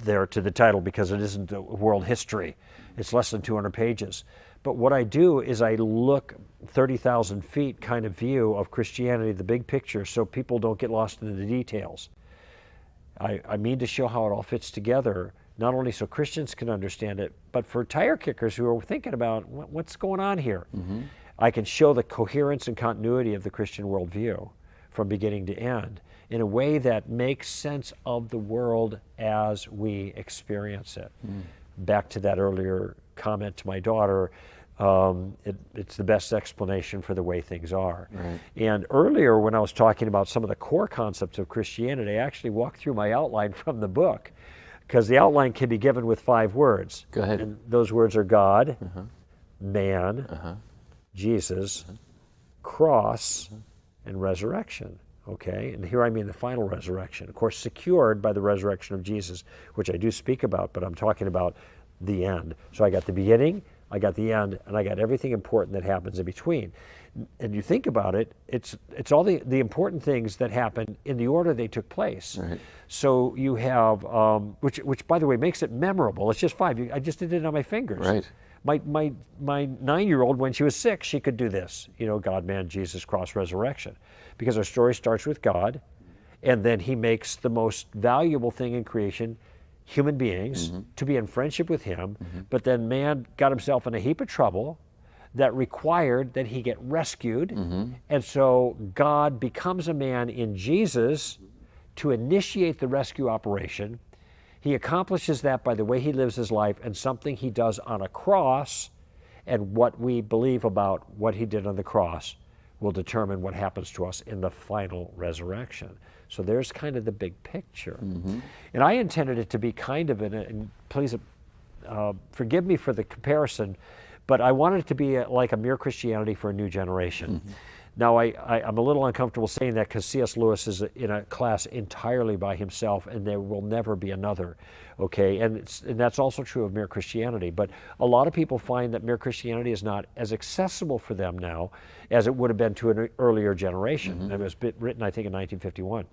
there to the title because it isn't world history. It's less than 200 pages. But what I do is I look 30,000 feet kind of view of Christianity, the big picture, so people don't get lost in the details. I mean to show how it all fits together, not only so Christians can understand it, but for tire kickers who are thinking about what's going on here. I can show the coherence and continuity of the Christian worldview from beginning to end in a way that makes sense of the world as we experience it. Back to that earlier comment to my daughter, it's the best explanation for the way things are. Right. And earlier when I was talking about some of the core concepts of Christianity, I actually walked through my outline from the book, because the outline can be given with 5 words. Go ahead. And those words are God, man, Jesus, cross, and resurrection. Okay, and here I mean the final resurrection, of course secured by the resurrection of Jesus, which I do speak about, but I'm talking about the end. So I got the beginning, I got the end, and I got everything important that happens in between. And you think about it, it's all the important things that happen in the order they took place. Right. So you have, which by the way makes it memorable. It's just 5. I just did it on my fingers. Right. My 9-year-old, when she was 6, she could do this. God, man, Jesus, cross, resurrection. Because our story starts with God, and then he makes the most valuable thing in creation, human beings, to be in friendship with him. But then man got himself in a heap of trouble that required that he get rescued. And so God becomes a man in Jesus to initiate the rescue operation. He accomplishes that by the way he lives his life and something he does on a cross, and what we believe about what he did on the cross will determine what happens to us in the final resurrection. So there's kind of the big picture. And I intended it to be kind of and please forgive me for the comparison, but I wanted it to be like a Mere Christianity for a new generation. Now, I'm a little uncomfortable saying that because C.S. Lewis is in a class entirely by himself, and there will never be another, okay? And that's also true of Mere Christianity. But a lot of people find that Mere Christianity is not as accessible for them now as it would have been to an earlier generation. It was written, I think, in 1951.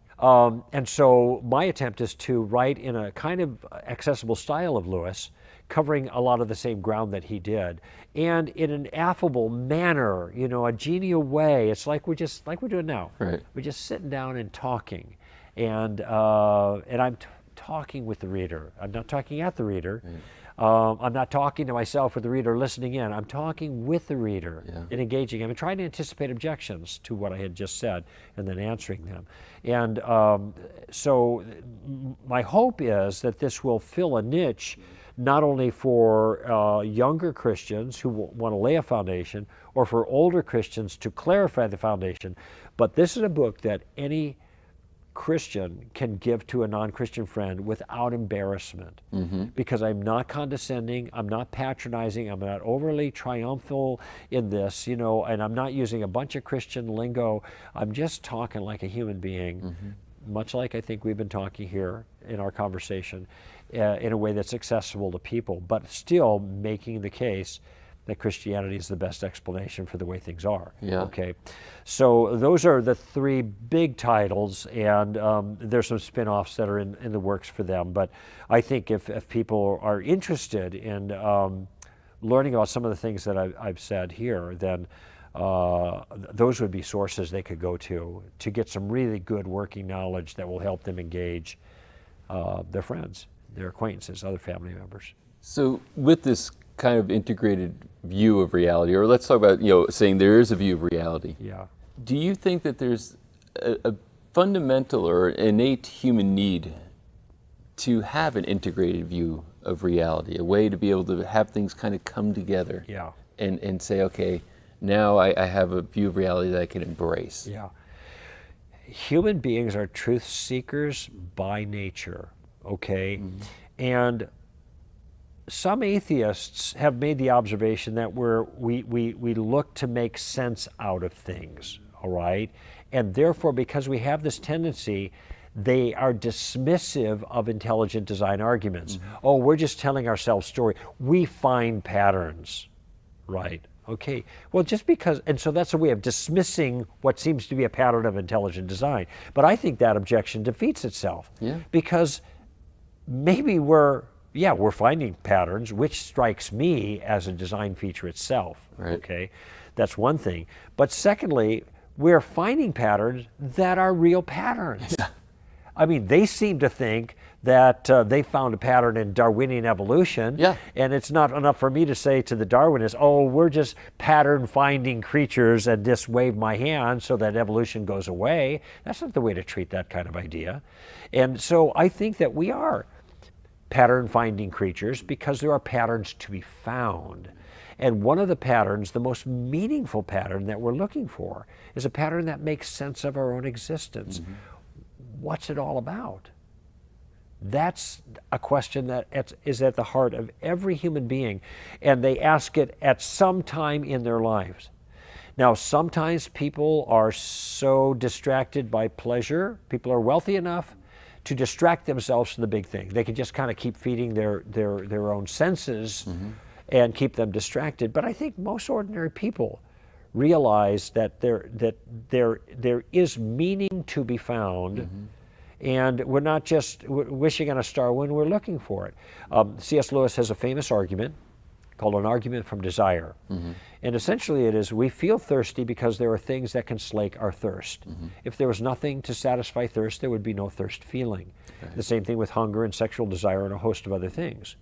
And so my attempt is to write in a kind of accessible style of Lewis, covering a lot of the same ground that he did, and in an affable manner, a genial way. It's like we're doing now. Right. We're just sitting down and talking, and I'm talking with the reader. I'm not talking at the reader. Right. I'm not talking to myself with the reader listening in. I'm talking with the reader and engaging. I'm trying to anticipate objections to what I had just said and then answering them. And so my hope is that this will fill a niche not only for younger Christians who want to lay a foundation, or for older Christians to clarify the foundation, but this is a book that any Christian can give to a non-Christian friend without embarrassment, because I'm not condescending, I'm not patronizing, I'm not overly triumphal in this, and I'm not using a bunch of Christian lingo. I'm just talking like a human being, much like I think we've been talking here in our conversation, in a way that's accessible to people, but still making the case that Christianity is the best explanation for the way things are. Yeah. Okay, so those are the three big titles, and there's some spin-offs that are in the works for them. But I think if people are interested in learning about some of the things that I've said here, then those would be sources they could go to get some really good working knowledge that will help them engage their friends, their acquaintances, other family members. So with this kind of integrated view of reality, or let's talk about, saying there is a view of reality. Yeah. Do you think that there's a fundamental or innate human need to have an integrated view of reality, a way to be able to have things kind of come together and say, okay, now I have a view of reality that I can embrace? Yeah. Human beings are truth seekers by nature, okay? And some atheists have made the observation that we look to make sense out of things, all right? And therefore, because we have this tendency, they are dismissive of intelligent design arguments. Oh, we're just telling ourselves story. We find patterns, right? Okay, well, just because, and so that's a way of dismissing what seems to be a pattern of intelligent design. But I think that objection defeats itself. Because maybe we're finding patterns, which strikes me as a design feature itself, okay? That's one thing. But secondly, we're finding patterns that are real patterns. I mean, they seem to think that they found a pattern in Darwinian evolution, and it's not enough for me to say to the Darwinists, oh, we're just pattern-finding creatures and just wave my hand so that evolution goes away. That's not the way to treat that kind of idea. And so I think that we are pattern-finding creatures because there are patterns to be found. And one of the patterns, the most meaningful pattern that we're looking for, is a pattern that makes sense of our own existence. What's it all about? That's a question that is at the heart of every human being, and they ask it at some time in their lives. Now, sometimes people are so distracted by pleasure, people are wealthy enough to distract themselves from the big thing. They can just kind of keep feeding their own senses and keep them distracted. But I think most ordinary people realize that there is meaning to be found, and we're not just wishing on a star when we're looking for it. C.S. Lewis has a famous argument called an argument from desire. And essentially it is, we feel thirsty because there are things that can slake our thirst. If there was nothing to satisfy thirst, there would be no thirst feeling. The same thing with hunger and sexual desire and a host of other things.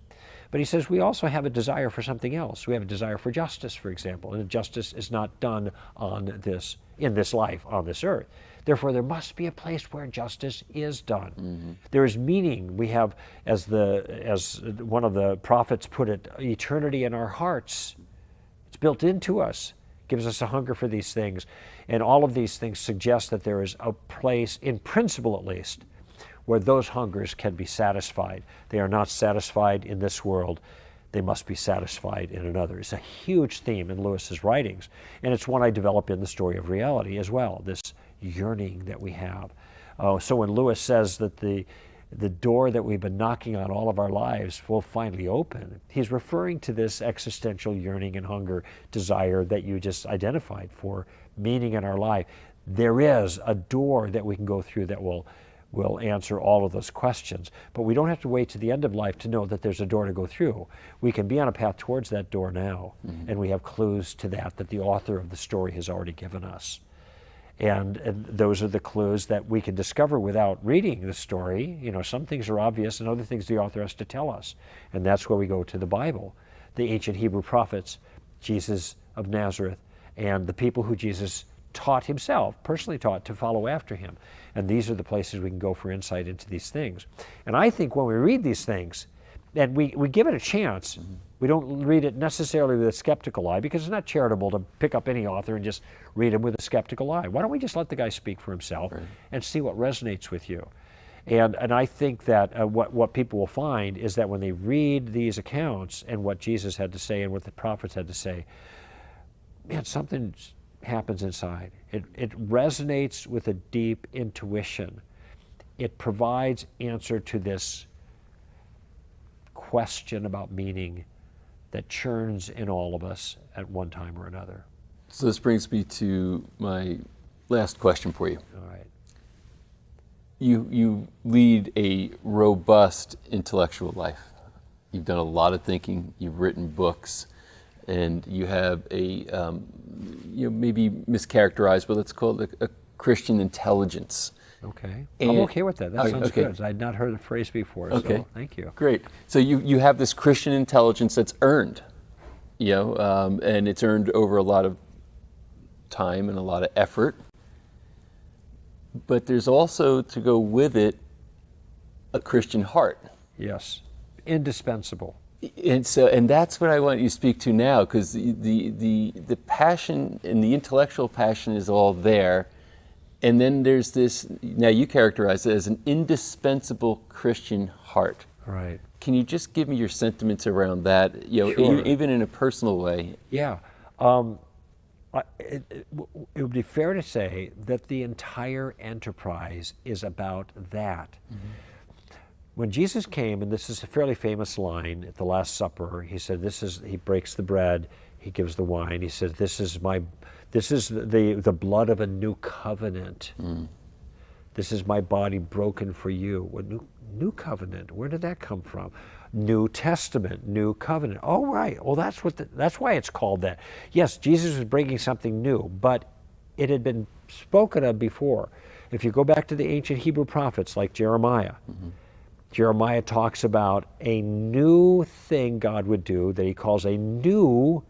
But he says we also have a desire for something else. We have a desire for justice, for example, and justice is not done in this life, on this earth. Therefore, there must be a place where justice is done. There is meaning. We have, as one of the prophets put it, eternity in our hearts. It's built into us, gives us a hunger for these things. And all of these things suggest that there is a place, in principle at least, where those hungers can be satisfied. They are not satisfied in this world. they must be satisfied in another. It's a huge theme in Lewis's writings, and it's one I develop in the Story of Reality as well, this yearning that we have. So when Lewis says that the door that we've been knocking on all of our lives will finally open, he's referring to this existential yearning and hunger, desire that you just identified for meaning in our life. There is a door that we can go through that will answer all of those questions. But we don't have to wait to the end of life to know that there's a door to go through. We can be on a path towards that door now, and we have clues to that the author of the story has already given us. And those are the clues that we can discover without reading the story. You know, some things are obvious and other things the author has to tell us. And that's where we go to the Bible, the ancient Hebrew prophets, Jesus of Nazareth, and the people who Jesus taught himself, personally taught, to follow after him. And these are the places we can go for insight into these things. And I think when we read these things, and we give it a chance, we don't read it necessarily with a skeptical eye, because it's not charitable to pick up any author and just read him with a skeptical eye. Why don't we just let the guy speak for himself and see what resonates with you? And I think that what people will find is that when they read these accounts and what Jesus had to say and what the prophets had to say, man, something happens inside. It resonates with a deep intuition. It provides answer to this question about meaning that churns in all of us at one time or another. So this brings me to my last question for you. All right. You lead a robust intellectual life. You've done a lot of thinking, you've written books, and you have a, maybe mischaracterized, but let's call it a Christian intelligence. Okay. And, I'm okay with that. That sounds okay. good. I'd not heard the phrase before, Okay. so thank you. Great. So you have this Christian intelligence that's earned, and it's earned over a lot of time and a lot of effort. But there's also, to go with it, a Christian heart. Yes. Indispensable. And that's what I want you to speak to now, because the passion and the intellectual passion is all there. And then there's this, now you characterize it as an indispensable Christian heart. Right. Can you just give me your sentiments around that, Sure. even in a personal way? Yeah. It would be fair to say that the entire enterprise is about that. Mm-hmm. When Jesus came, and this is a fairly famous line at the Last Supper, he said, he breaks the bread, he gives the wine, he says, this is the blood of a new covenant. Mm. This is my body broken for you. What new covenant? Where did that come from? New Testament, new covenant. Oh, right. Well, that's why it's called that. Yes, Jesus was breaking something new, but it had been spoken of before. If you go back to the ancient Hebrew prophets like Jeremiah, mm-hmm. Jeremiah talks about a new thing God would do that he calls a new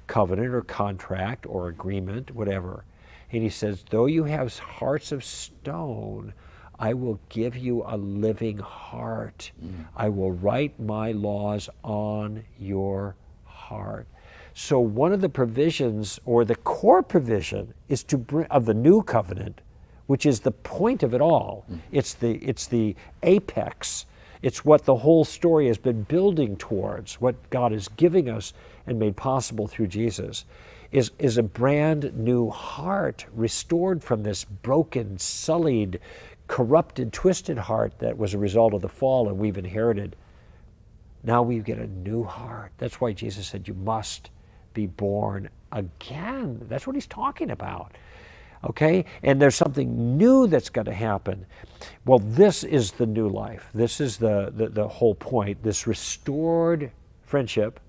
covenant or contract or agreement, whatever. And he says, though you have hearts of stone, I will give you a living heart. I will write my laws on your heart. So one of the provisions, or the core provision, is to bring of the new covenant, which is the point of it all. It's the apex. It's what the whole story has been building towards, what God is giving us and made possible through Jesus, is a brand new heart restored from this broken, sullied, corrupted, twisted heart that was a result of the fall and we've inherited. Now we get a new heart. That's why Jesus said you must be born again. That's what he's talking about. Okay? And there's something new that's got to happen. Well, this is the new life. This is the whole point. This restored friendship,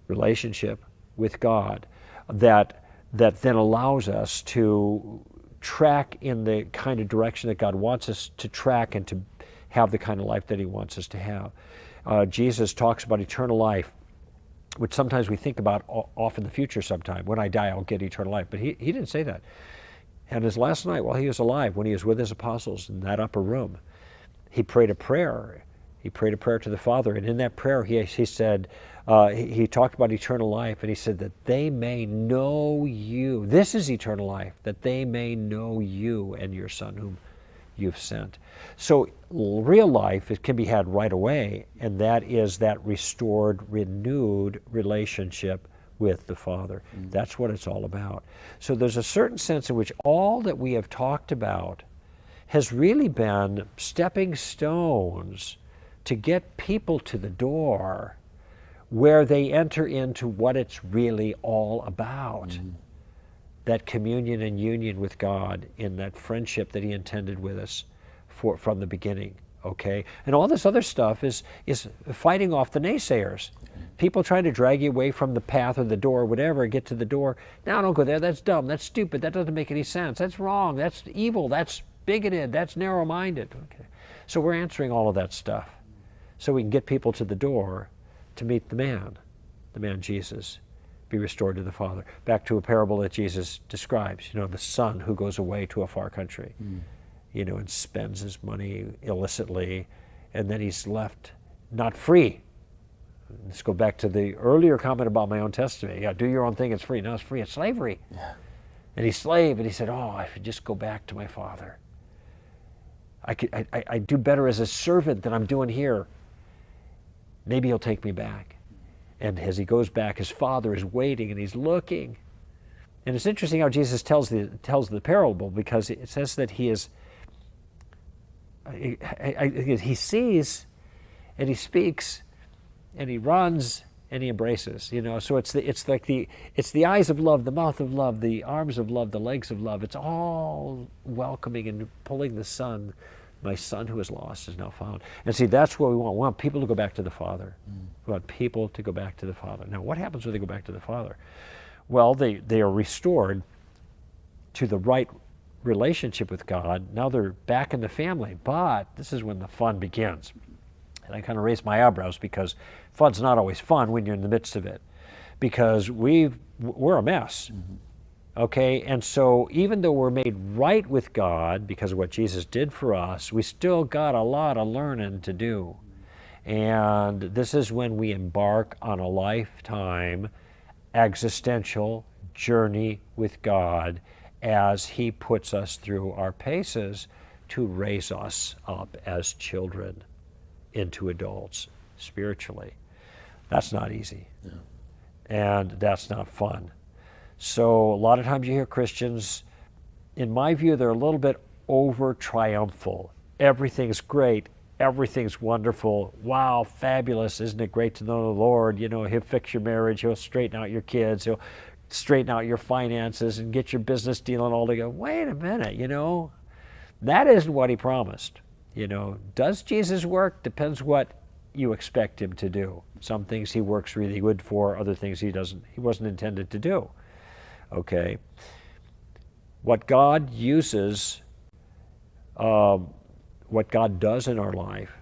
relationship with God that then allows us to track in the kind of direction that God wants us to track and to have the kind of life that he wants us to have. Jesus talks about eternal life, which sometimes we think about off in the future sometime. When I die, I'll get eternal life. But he didn't say that. And his last night while he was alive, when he was with his apostles in that upper room, he prayed a prayer. He prayed a prayer to the Father. And in that prayer, he said, he talked about eternal life, and he said that they may know you. This is eternal life, that they may know you and your Son whom you've sent. So real life, it can be had right away, and that is that restored, renewed relationship with the Father. That's what it's all about. So there's a certain sense in which all that we have talked about has really been stepping stones to get people to the door where they enter into what it's really all about. That communion and union with God in that friendship that He intended with us from the beginning, okay? And all this other stuff is fighting off the naysayers. People trying to drag you away from the path or the door or whatever, get to the door. No, don't go there, that's dumb, that's stupid, that doesn't make any sense, that's wrong, that's evil, that's bigoted, that's narrow-minded. Okay. So we're answering all of that stuff so we can get people to the door to meet the man Jesus, be restored to the Father. Back to a parable that Jesus describes, the son who goes away to a far country, and spends his money illicitly, and then he's left not free. Let's go back to the earlier comment about my own testimony. Yeah, do your own thing, it's free. No, it's free, it's slavery. Yeah. And he's slave, and he said, I should just go back to my Father. I do better as a servant than I'm doing here. Maybe He'll take me back. And as he goes back, his Father is waiting and he's looking. And it's interesting how Jesus tells the parable, because it says that he sees and he speaks and he runs and he embraces. So it's the eyes of love, the mouth of love, the arms of love, the legs of love. It's all welcoming and pulling the Son. My son who is lost is now found. And see, that's what we want. We want people to go back to the Father. We want people to go back to the Father. Now, what happens when they go back to the Father? Well, they are restored to the right relationship with God. Now they're back in the family, but this is when the fun begins. And I kind of raise my eyebrows, because fun's not always fun when you're in the midst of it, because we're a mess. Okay, and so even though we're made right with God because of what Jesus did for us, we still got a lot of learning to do. And this is when we embark on a lifetime existential journey with God as He puts us through our paces to raise us up as children into adults spiritually. That's not easy. No. And that's not fun. So a lot of times you hear Christians, in my view, they're a little bit over-triumphal. Everything's great. Everything's wonderful. Wow, fabulous. Isn't it great to know the Lord? He'll fix your marriage. He'll straighten out your kids. He'll straighten out your finances and get your business dealing all together. Wait a minute, that isn't what He promised. Does Jesus work? Depends what you expect Him to do. Some things He works really good for, other things He wasn't intended to do. Okay, what God uses, what God does in our life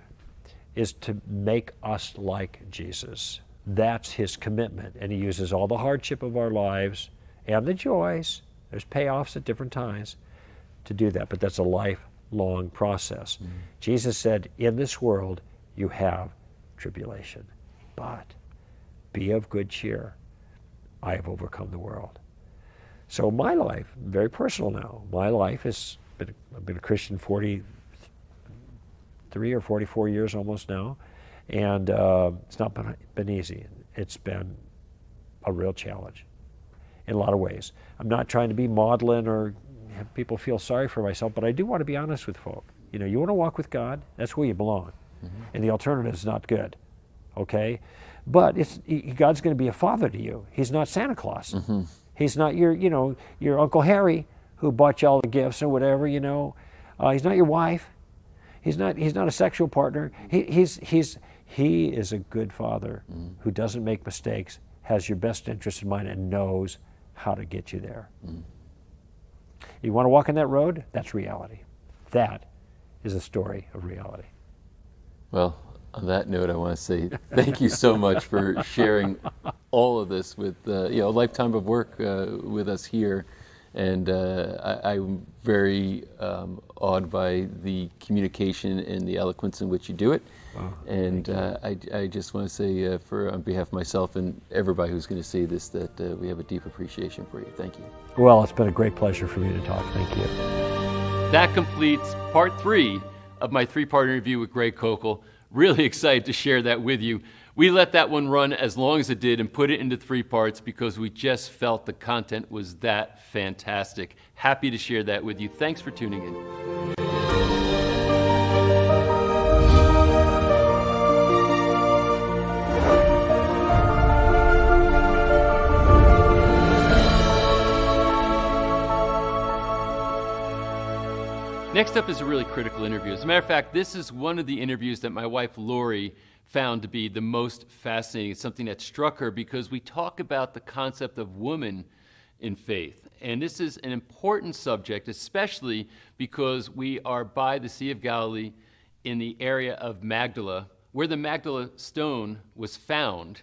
is to make us like Jesus. That's His commitment, and He uses all the hardship of our lives and the joys, there's payoffs at different times, to do that, but that's a lifelong process. Jesus said, in this world you have tribulation, but be of good cheer. I have overcome the world. So my life, very personal now, my life has been, I've been a Christian 43 or 44 years almost now, and it's not been easy. It's been a real challenge in a lot of ways. I'm not trying to be maudlin or have people feel sorry for myself, but I do want to be honest with folk. You want to walk with God, that's where you belong. And the alternative is not good, okay? But God's going to be a father to you. He's not Santa Claus. He's not your Uncle Harry who bought you all the gifts or whatever. He's not your wife. He's not a sexual partner. He is a good father who doesn't make mistakes, has your best interest in mind, and knows how to get you there. You want to walk in that road? That's reality. That is a story of reality. Well, on that note, I want to say thank you so much for sharing all of this with a lifetime of work with us here, and I'm very awed by the communication and the eloquence in which you do it. Wow, and I just want to say, on behalf of myself and everybody who's going to see this, that we have a deep appreciation for you. Thank you. Well, it's been a great pleasure for me to talk. Thank you. that completes part 3 of my 3-part interview with Greg Kokel. Really excited to share that with you. We let that one run as long as it did and put it into 3 parts because we just felt the content was that fantastic. Happy to share that with you. Thanks for tuning in. Next up is a really critical interview. As a matter of fact, this is one of the interviews that my wife Lori found to be the most fascinating. It's something that struck her because we talk about the concept of woman in faith. And this is an important subject, especially because we are by the Sea of Galilee in the area of Magdala, where the Magdala stone was found.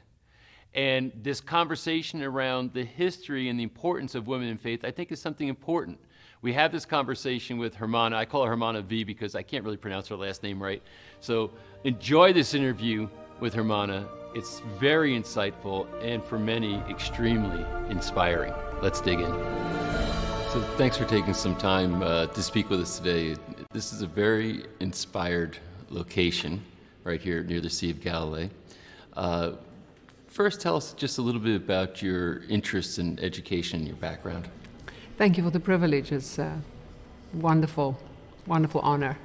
And this conversation around the history and the importance of women in faith, I think, is something important. We have this conversation with Hermana. I call her Hermana V because I can't really pronounce her last name right. So enjoy this interview with Hermana. It's very insightful and for many extremely inspiring. Let's dig in. So thanks for taking some time to speak with us today. This is a very inspired location right here near the Sea of Galilee. First, tell us just a little bit about your interests in education and your background. Thank you for the privilege. It's a wonderful, wonderful honor.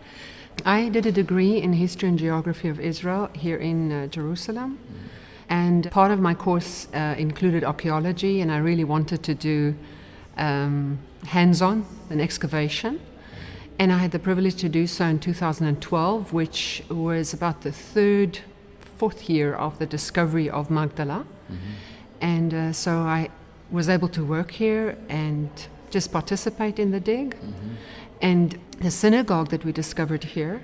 I did a degree in history and geography of Israel here in Jerusalem. And part of my course included archaeology, and I really wanted to do hands-on, an excavation. And I had the privilege to do so in 2012, which was about the 4th year of the discovery of Magdala. And so I was able to work here and just participate in the dig. And the synagogue that we discovered here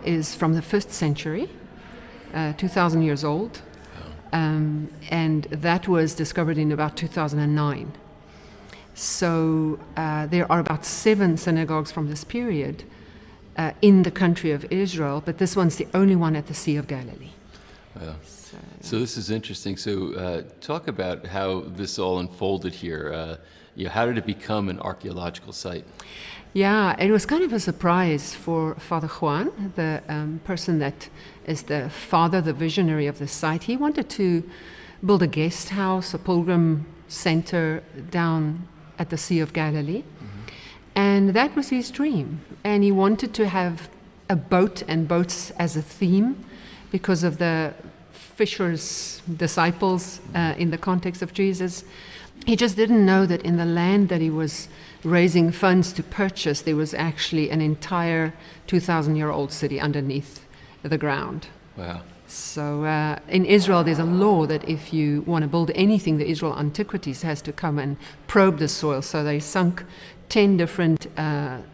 is from the 1st century, 2,000 years old. And that was discovered in about 2009. So there are about 7 synagogues from this period in the country of Israel, but this one's the only one at the Sea of Galilee. Wow. So this is interesting. So talk about how this all unfolded here. How did it become an archaeological site? Yeah, it was kind of a surprise for Father Juan, the person that is the father, the visionary of the site. He wanted to build a guest house, a pilgrim center down at the Sea of Galilee. And that was his dream. And he wanted to have a boat and boats as a theme because of the fishers' disciples in the context of Jesus. He just didn't know that in the land that he was raising funds to purchase, there was actually an entire 2,000-year-old city underneath the ground. Wow. So in Israel, there's a law that if you want to build anything, the Israel Antiquities has to come and probe the soil. So they sunk 10 different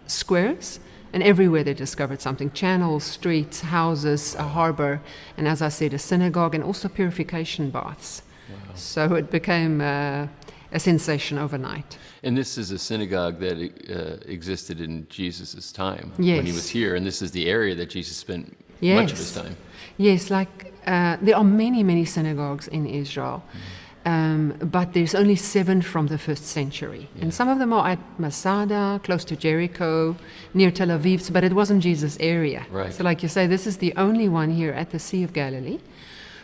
squares, and everywhere they discovered something: channels, streets, houses, a harbor, and as I said, a synagogue, and also purification baths. Wow. So it became a sensation overnight. And this is a synagogue that existed in Jesus' time Yes. when he was here, and this is the area that Jesus spent Yes. much of his time. Yes, there are many, many synagogues in Israel, but there's only 7 from the 1st century. Yeah. And some of them are at Masada, close to Jericho, near Tel Aviv, but it wasn't Jesus' area. Right. So like you say, this is the only one here at the Sea of Galilee,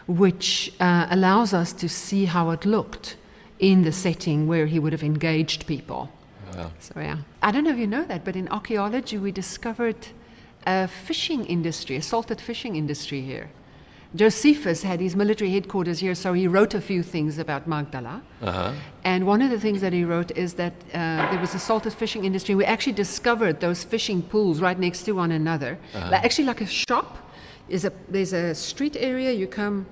which allows us to see how it looked in the setting where he would have engaged people. Wow. So yeah, I don't know if you know that, but in archaeology we discovered a fishing industry, a salted fishing industry here. Josephus had his military headquarters here, so he wrote a few things about Magdala. And one of the things that he wrote is that there was a salted fishing industry. We actually discovered those fishing pools right next to one another. Actually like a shop. There's a street area, you come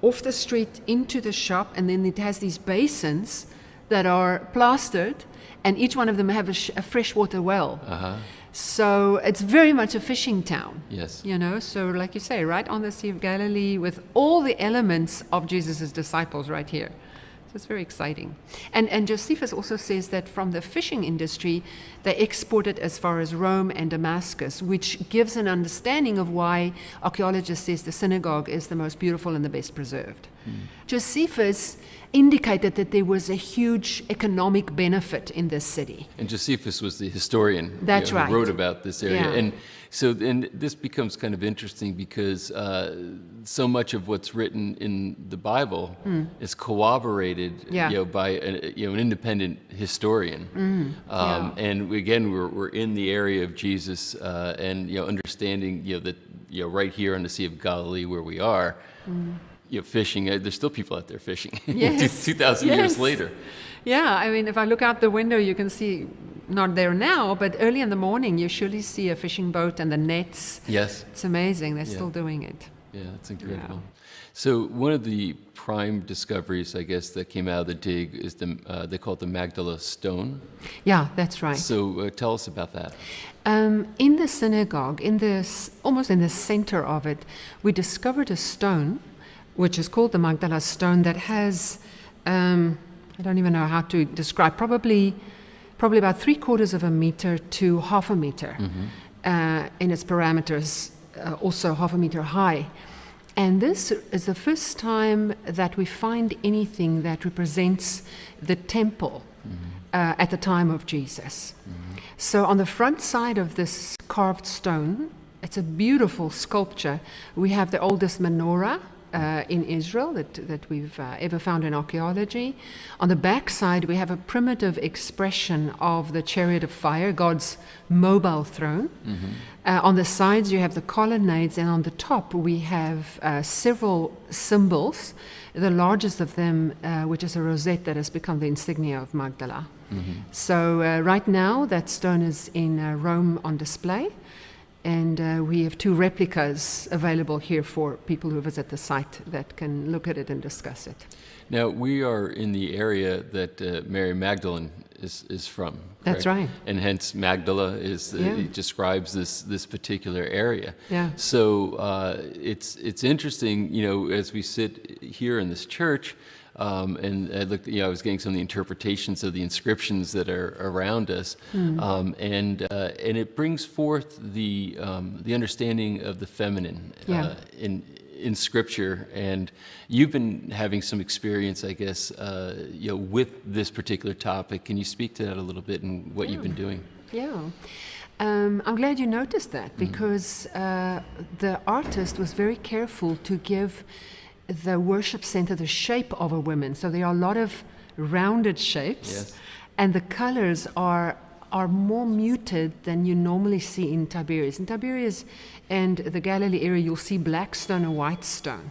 off the street into the shop, and then it has these basins that are plastered, and each one of them have a freshwater well. So it's very much a fishing town. Yes. So like you say, right on the Sea of Galilee with all the elements of Jesus' disciples right here. So it's very exciting. And Josephus also says that from the fishing industry, they exported as far as Rome and Damascus, which gives an understanding of why archaeologists says the synagogue is the most beautiful and the best preserved. Josephus indicated that there was a huge economic benefit in this city. And Josephus was the historian That's who right. wrote about this area. Yeah. And so then this becomes kind of interesting because so much of what's written in the Bible is corroborated Yeah. by an independent historian. And again, we're in the area of Jesus and understanding that right here on the Sea of Galilee where we are, fishing. There's still people out there fishing. Yes. 2,000 years Yes. later. Yeah, I mean, if I look out the window, you can see, not there now, but early in the morning, you surely see a fishing boat and the nets. Yes. It's amazing. They're still doing it. Yeah, that's incredible. So one of the prime discoveries, I guess, that came out of the dig is they call it the Magdala Stone. Yeah, that's right. So tell us about that. In the synagogue, almost in the center of it, we discovered a stone, which is called the Magdala Stone, that has, I don't even know how to describe, probably about 3/4 of a meter to half a meter in its parameters, also half a meter high. And this is the first time that we find anything that represents the temple at the time of Jesus. So on the front side of this carved stone, it's a beautiful sculpture. We have the oldest menorah in Israel that we've ever found in archaeology. On the back side, we have a primitive expression of the chariot of fire, God's mobile throne. On the sides, you have the colonnades, and on the top, we have several symbols, the largest of them, which is a rosette that has become the insignia of Magdala. So right now, that stone is in Rome on display. And we have 2 replicas available here for people who visit the site that can look at it and discuss it. Now, we are in the area that Mary Magdalene is from. That's correct? right. And hence Magdala Yeah. it describes this particular area. Yeah. So it's interesting, as we sit here in this church, and I looked, I was getting some of the interpretations of the inscriptions that are around us, and it brings forth the understanding of the feminine in Scripture. And you've been having some experience, I guess, with this particular topic. Can you speak to that a little bit and what you've been doing? Yeah. I'm glad you noticed that because the artist was very careful to give the worship center the shape of a woman. So there are a lot of rounded shapes, Yes. and the colors are more muted than you normally see in Tiberias. In Tiberias and the Galilee area, you'll see black stone and white stone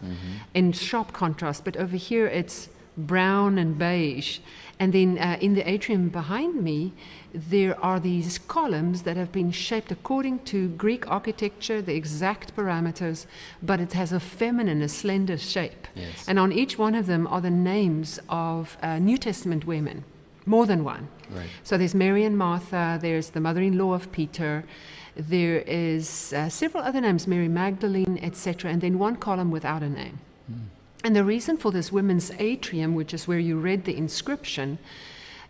in sharp contrast, but over here it's brown and beige. And then in the atrium behind me, there are these columns that have been shaped according to Greek architecture, the exact parameters, but it has a feminine, a slender shape. Yes. And on each one of them are the names of New Testament women, more than one. Right. So there's Mary and Martha, there's the mother-in-law of Peter, there is several other names, Mary Magdalene, etc., and then one column without a name. And the reason for this women's atrium, which is where you read the inscription,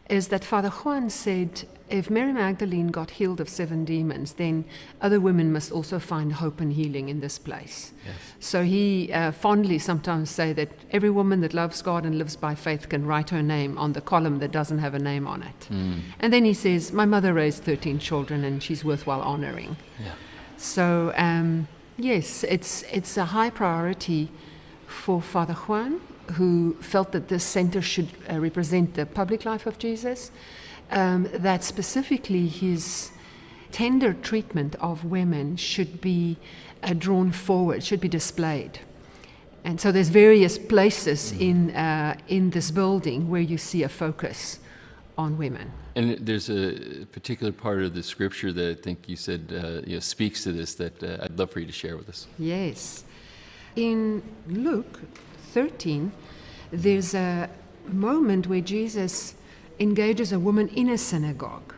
is that Father Juan said, if Mary Magdalene got healed of 7 demons, then other women must also find hope and healing in this place. Yes. So he fondly sometimes say that every woman that loves God and lives by faith can write her name on the column that doesn't have a name on it. And then he says, my mother raised 13 children and she's worthwhile honoring. Yeah. So yes, it's a high priority for Father Juan, who felt that this center should represent the public life of Jesus, that specifically his tender treatment of women should be drawn forward, should be displayed. And so there's various places in this building where you see a focus on women. And there's a particular part of the Scripture that I think you said speaks to this that I'd love for you to share with us. Yes. In Luke 13, there's a moment where Jesus engages a woman in a synagogue.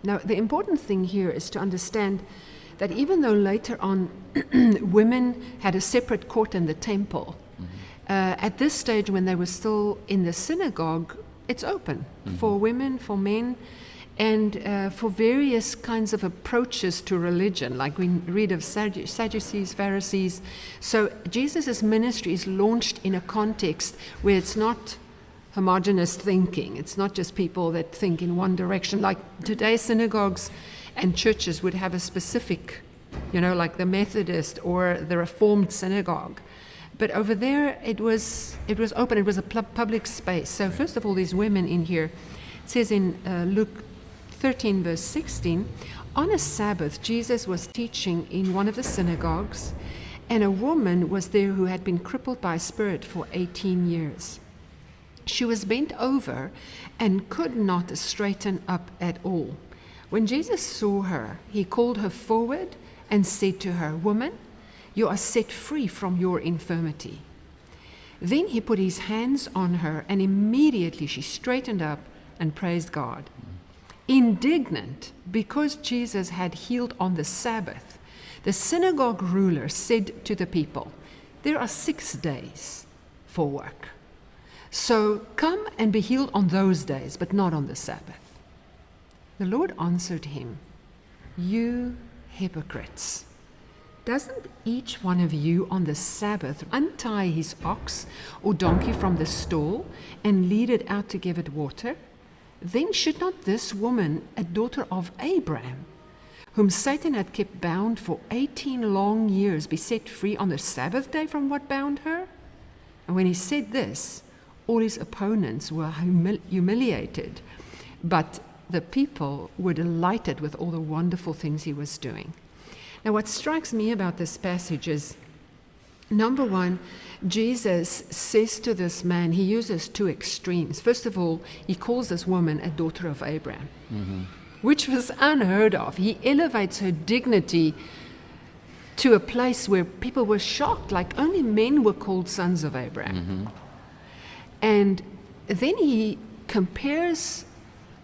Now, the important thing here is to understand that even though later on women had a separate court in the temple, at this stage when they were still in the synagogue, it's open for women, for men, and for various kinds of approaches to religion, like we read of Sadducees, Pharisees. So Jesus' ministry is launched in a context where it's not homogeneous thinking. It's not just people that think in one direction. Like today, synagogues and churches would have a specific, like the Methodist or the Reformed synagogue. But over there, it was open. It was a public space. So first of all, these women in here, it says in Luke 13, verse 16, on a Sabbath, Jesus was teaching in one of the synagogues, and a woman was there who had been crippled by a spirit for 18 years. She was bent over and could not straighten up at all. When Jesus saw her, he called her forward and said to her, "Woman, you are set free from your infirmity." Then he put his hands on her, and immediately she straightened up and praised God. Indignant because Jesus had healed on the Sabbath, the synagogue ruler said to the people, "There are 6 days for work. So come and be healed on those days, but not on the Sabbath." The Lord answered him, "You hypocrites! Doesn't each one of you on the Sabbath untie his ox or donkey from the stall and lead it out to give it water? Then should not this woman, a daughter of Abraham, whom Satan had kept bound for 18 long years, be set free on the Sabbath day from what bound her?" And when he said this, all his opponents were humiliated, but the people were delighted with all the wonderful things he was doing. Now, what strikes me about this passage is, number one, Jesus says to this man, he uses 2 extremes. First of all, he calls this woman a daughter of Abraham, which was unheard of. He elevates her dignity to a place where people were shocked, like only men were called sons of Abraham. And then he compares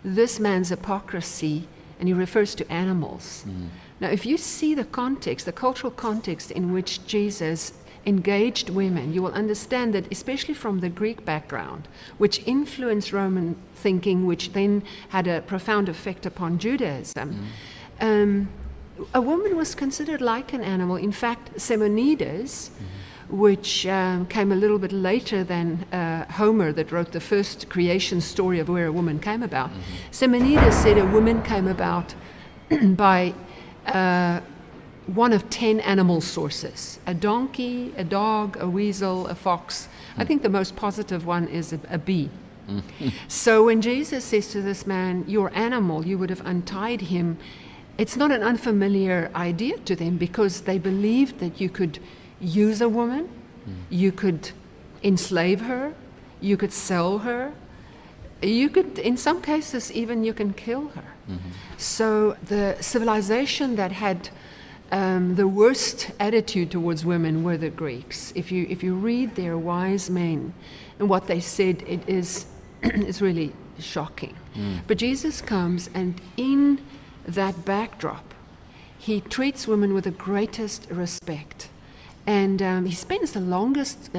this man's hypocrisy, and he refers to animals. Now, if you see the context, the cultural context in which Jesus engaged women, you will understand that, especially from the Greek background, which influenced Roman thinking, which then had a profound effect upon Judaism, a woman was considered like an animal. In fact, Simonides, which came a little bit later than Homer, that wrote the first creation story of where a woman came about, Simonides said a woman came about by one of 10 animal sources: a donkey, a dog, a weasel, a fox. I think the most positive one is a bee. So when Jesus says to this man, "Your animal," you would have untied him. It's not an unfamiliar idea to them, because they believed that you could use a woman, you could enslave her, you could sell her, you could, in some cases, even you can kill her. So the civilization that had the worst attitude towards women were the Greeks. If you read their wise men and what they said, it is it's really shocking. But Jesus comes, and in that backdrop, he treats women with the greatest respect. And he spends the longest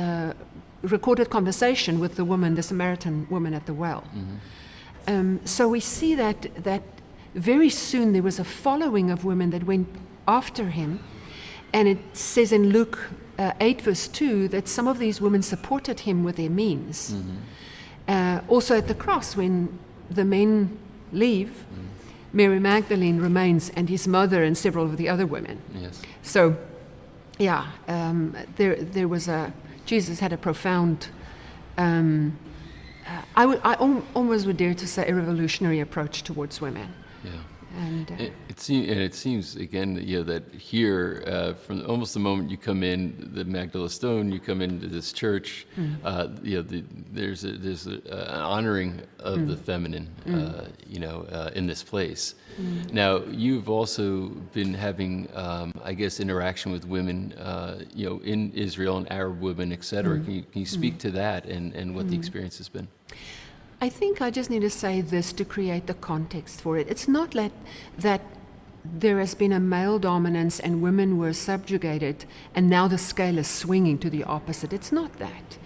recorded conversation with the woman, the Samaritan woman at the well. So we see that very soon there was a following of women that went after him. And it says in Luke 8, verse 2, that some of these women supported him with their means. Also at the cross, when the men leave, Mary Magdalene remains, and his mother and several of the other women. Yes. So, yeah, there was Jesus had a profound, I almost would dare to say, a revolutionary approach towards women. Yeah. And it seems again, that here, from almost the moment you come in, the Magdala Stone, you come into this church, there's an honoring of the feminine, in this place. Now, you've also been having, I guess, interaction with women, in Israel, and Arab women, etc. Can you speak to that and what the experience has been? I think I just need to say this to create the context for it. It's not that there has been a male dominance and women were subjugated and now the scale is swinging to the opposite. It's not that.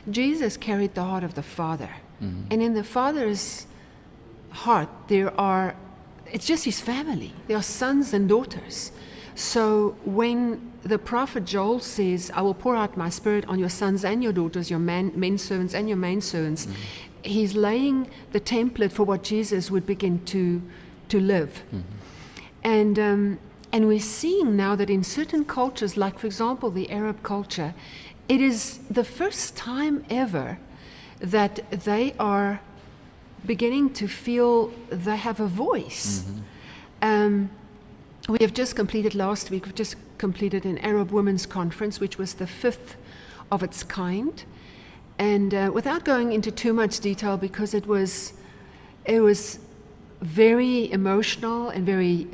Jesus carried the heart of the Father. And in the Father's heart, it's just his family. There are sons and daughters. So when the prophet Joel says, "I will pour out my spirit on your sons and your daughters, your men servants and your maidservants," he's laying the template for what Jesus would begin to live. And we're seeing now that in certain cultures, like for example the Arab culture, it is the first time ever that they are beginning to feel they have a voice. We have just completed last week, we've just completed an Arab Women's Conference, which was the 5th of its kind. And without going into too much detail, because it was very emotional and very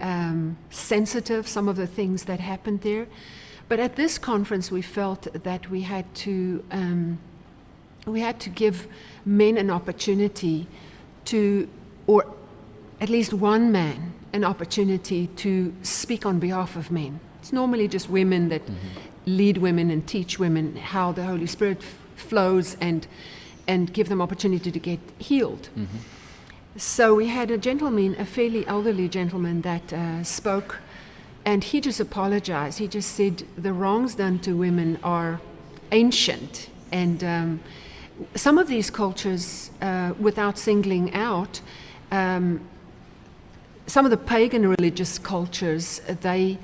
sensitive, some of the things that happened there. But at this conference, we felt that we had to give men an opportunity to, or at least one man, an opportunity to speak on behalf of men. It's normally just women that lead women and teach women how the Holy Spirit flows and give them opportunity to get healed. So we had a gentleman, a fairly elderly gentleman that spoke, and he just apologized. He just said the wrongs done to women are ancient, and some of these cultures, without singling out, some of the pagan religious cultures, they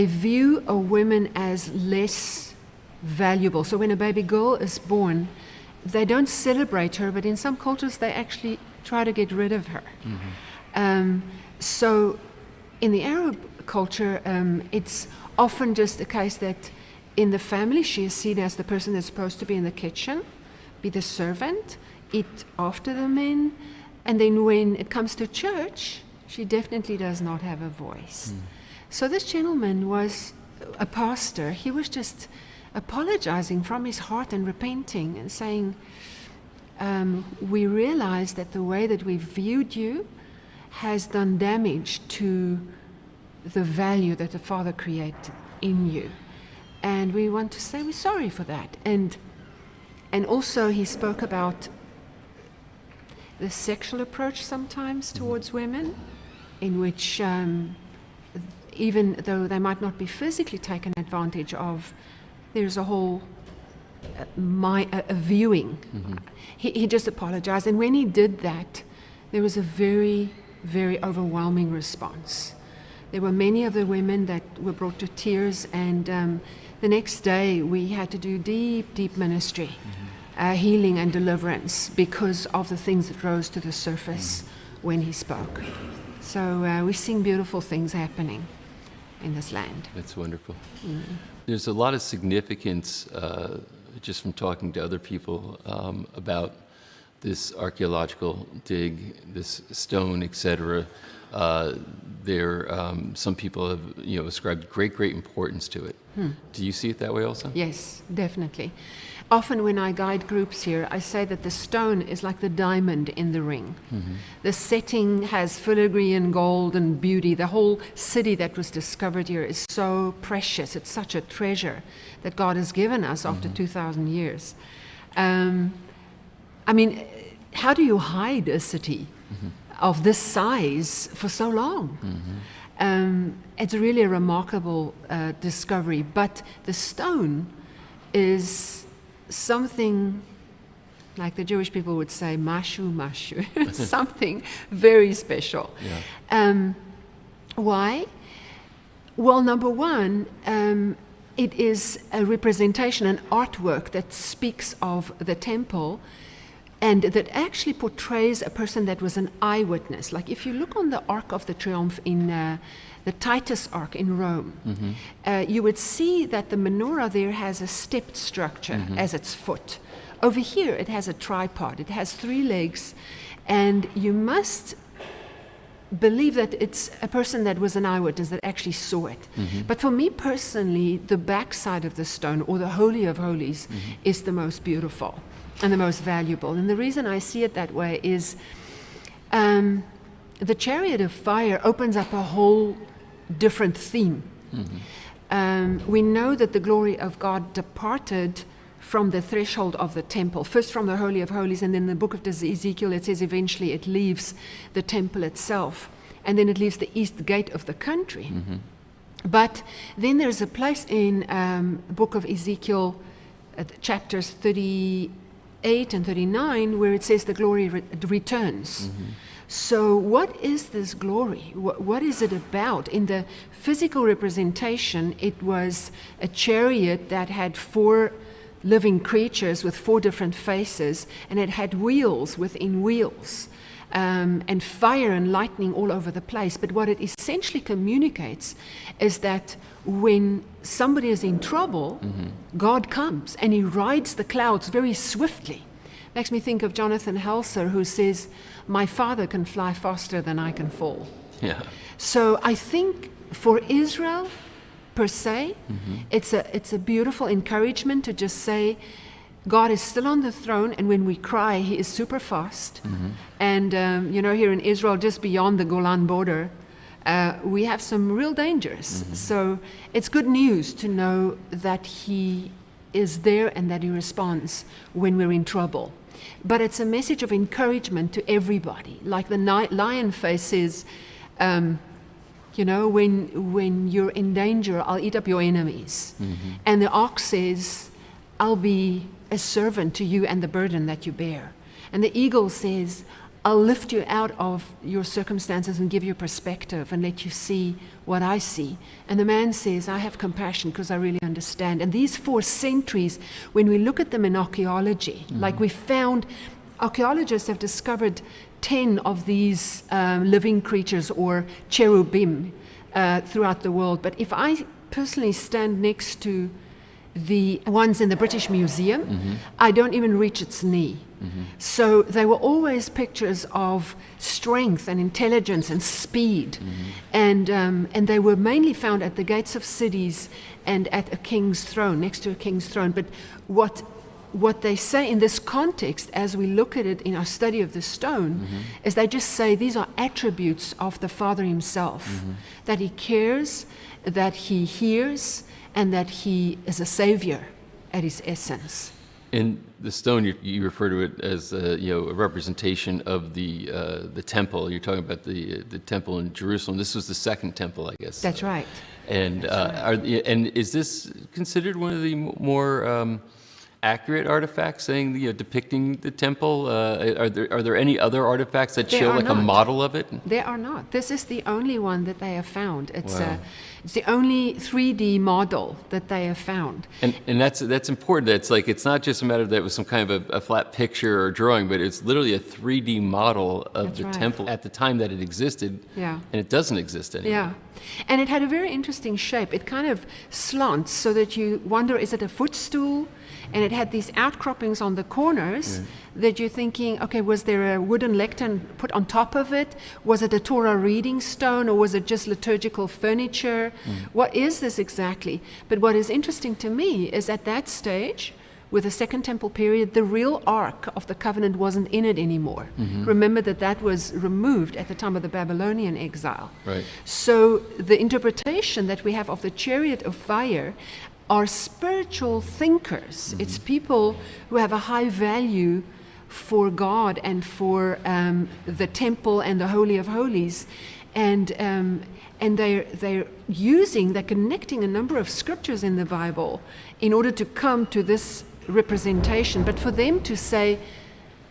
view a woman as less valuable. So when a baby girl is born, they don't celebrate her, but in some cultures they actually try to get rid of her. So in the Arab culture, it's often just a case that in the family she is seen as the person that's supposed to be in the kitchen, be the servant, eat after the men, and then when it comes to church, she definitely does not have a voice. So this gentleman was a pastor. He was just apologizing from his heart and repenting and saying, we realize that the way that we viewed you has done damage to the value that the Father created in you. And we want to say we're sorry for that. And also he spoke about the sexual approach sometimes towards women, in which even though they might not be physically taken advantage of, there's a whole a viewing. He just apologized, and when he did that, there was a very, very overwhelming response. There were many of the women that were brought to tears, and the next day we had to do deep, deep ministry, healing and deliverance, because of the things that rose to the surface when he spoke. So we're seeing beautiful things happening in this land. That's wonderful. There's a lot of significance, just from talking to other people, about this archaeological dig, this stone, etc. Some people have, ascribed great importance to it. Do you see it that way also? Yes, definitely. Often when I guide groups here, I say that the stone is like the diamond in the ring. The setting has filigree and gold and beauty. The whole city that was discovered here is so precious. It's such a treasure that God has given us after 2,000 years. I mean, how do you hide a city of this size for so long? It's really a remarkable discovery. But the stone is something, like the Jewish people would say, mashu, something very special. Why? Well, number one, it is a representation, an artwork that speaks of the temple and that actually portrays a person that was an eyewitness. Like if you look on the Arc of the Triumph in the Titus Arc in Rome, you would see that the menorah there has a stepped structure as its foot. Over here it has a tripod, it has 3 legs, and you must believe that it's a person that was an eyewitness that actually saw it. But for me personally, the backside of the stone, or the Holy of Holies, is the most beautiful and the most valuable. And the reason I see it that way is the Chariot of Fire opens up a whole different theme. We know that the glory of God departed from the threshold of the temple, first from the Holy of Holies, and then in the book of Ezekiel it says eventually it leaves the temple itself, and then it leaves the east gate of the country. But then there's a place in the book of Ezekiel, chapters 30 8 and 39, where it says the glory returns. So what is this glory? What is it about? In the physical representation, it was a chariot that had 4 living creatures with 4 different faces, and it had wheels within wheels, and fire and lightning all over the place. But what it essentially communicates is that when somebody is in trouble, God comes and he rides the clouds very swiftly. Makes me think of Jonathan Helser, who says, "My father can fly faster than I can fall." Yeah. So I think for Israel, per se, it's a beautiful encouragement to just say, God is still on the throne, and when we cry, he is super fast. And, here in Israel, just beyond the Golan border, we have some real dangers. So it's good news to know that he is there and that he responds when we're in trouble. But it's a message of encouragement to everybody. Like the lion face says, when you're in danger, I'll eat up your enemies. And the ox says, I'll be a servant to you and the burden that you bear. And the eagle says, I'll lift you out of your circumstances and give you perspective and let you see what I see. And the man says, I have compassion because I really understand. And these 4 sentries, when we look at them in archaeology, like we found, archaeologists have discovered 10 of these living creatures or cherubim throughout the world. But if I personally stand next to the ones in the British Museum, I don't even reach its knee. So they were always pictures of strength and intelligence and speed. And they were mainly found at the gates of cities and at a king's throne, next to a king's throne. But what they say in this context, as we look at it in our study of the stone, is they just say these are attributes of the Father himself, that he cares, that he hears, and that he is a savior at his essence. In the stone, you refer to it as a representation of the temple. You're talking about the temple in Jerusalem. This was the second temple, I guess. That's right. And and is this considered one of the more accurate artifacts, saying depicting the temple? Are there any other artifacts that show like a model of it? There are not. This is the only one that they have found. It's Wow. It's the only 3D model that they have found. And that's important. It's not just a matter that it was some kind of a flat picture or drawing, but it's literally a 3D model of That's the right. temple at the time that it existed. Yeah. And it doesn't exist anymore. Yeah. And it had a very interesting shape. It kind of slants so that you wonder, is it a footstool? And it had these outcroppings on the corners that you're thinking, okay, was there a wooden lectern put on top of it? Was it a Torah reading stone, or was it just liturgical furniture? What is this exactly? But what is interesting to me is at that stage, with the Second Temple period, the real Ark of the Covenant wasn't in it anymore. Remember that was removed at the time of the Babylonian exile. Right. So the interpretation that we have of the chariot of fire are spiritual thinkers. It's people who have a high value for God and for the temple and the Holy of Holies, and they're connecting a number of scriptures in the Bible in order to come to this representation. But for them to say,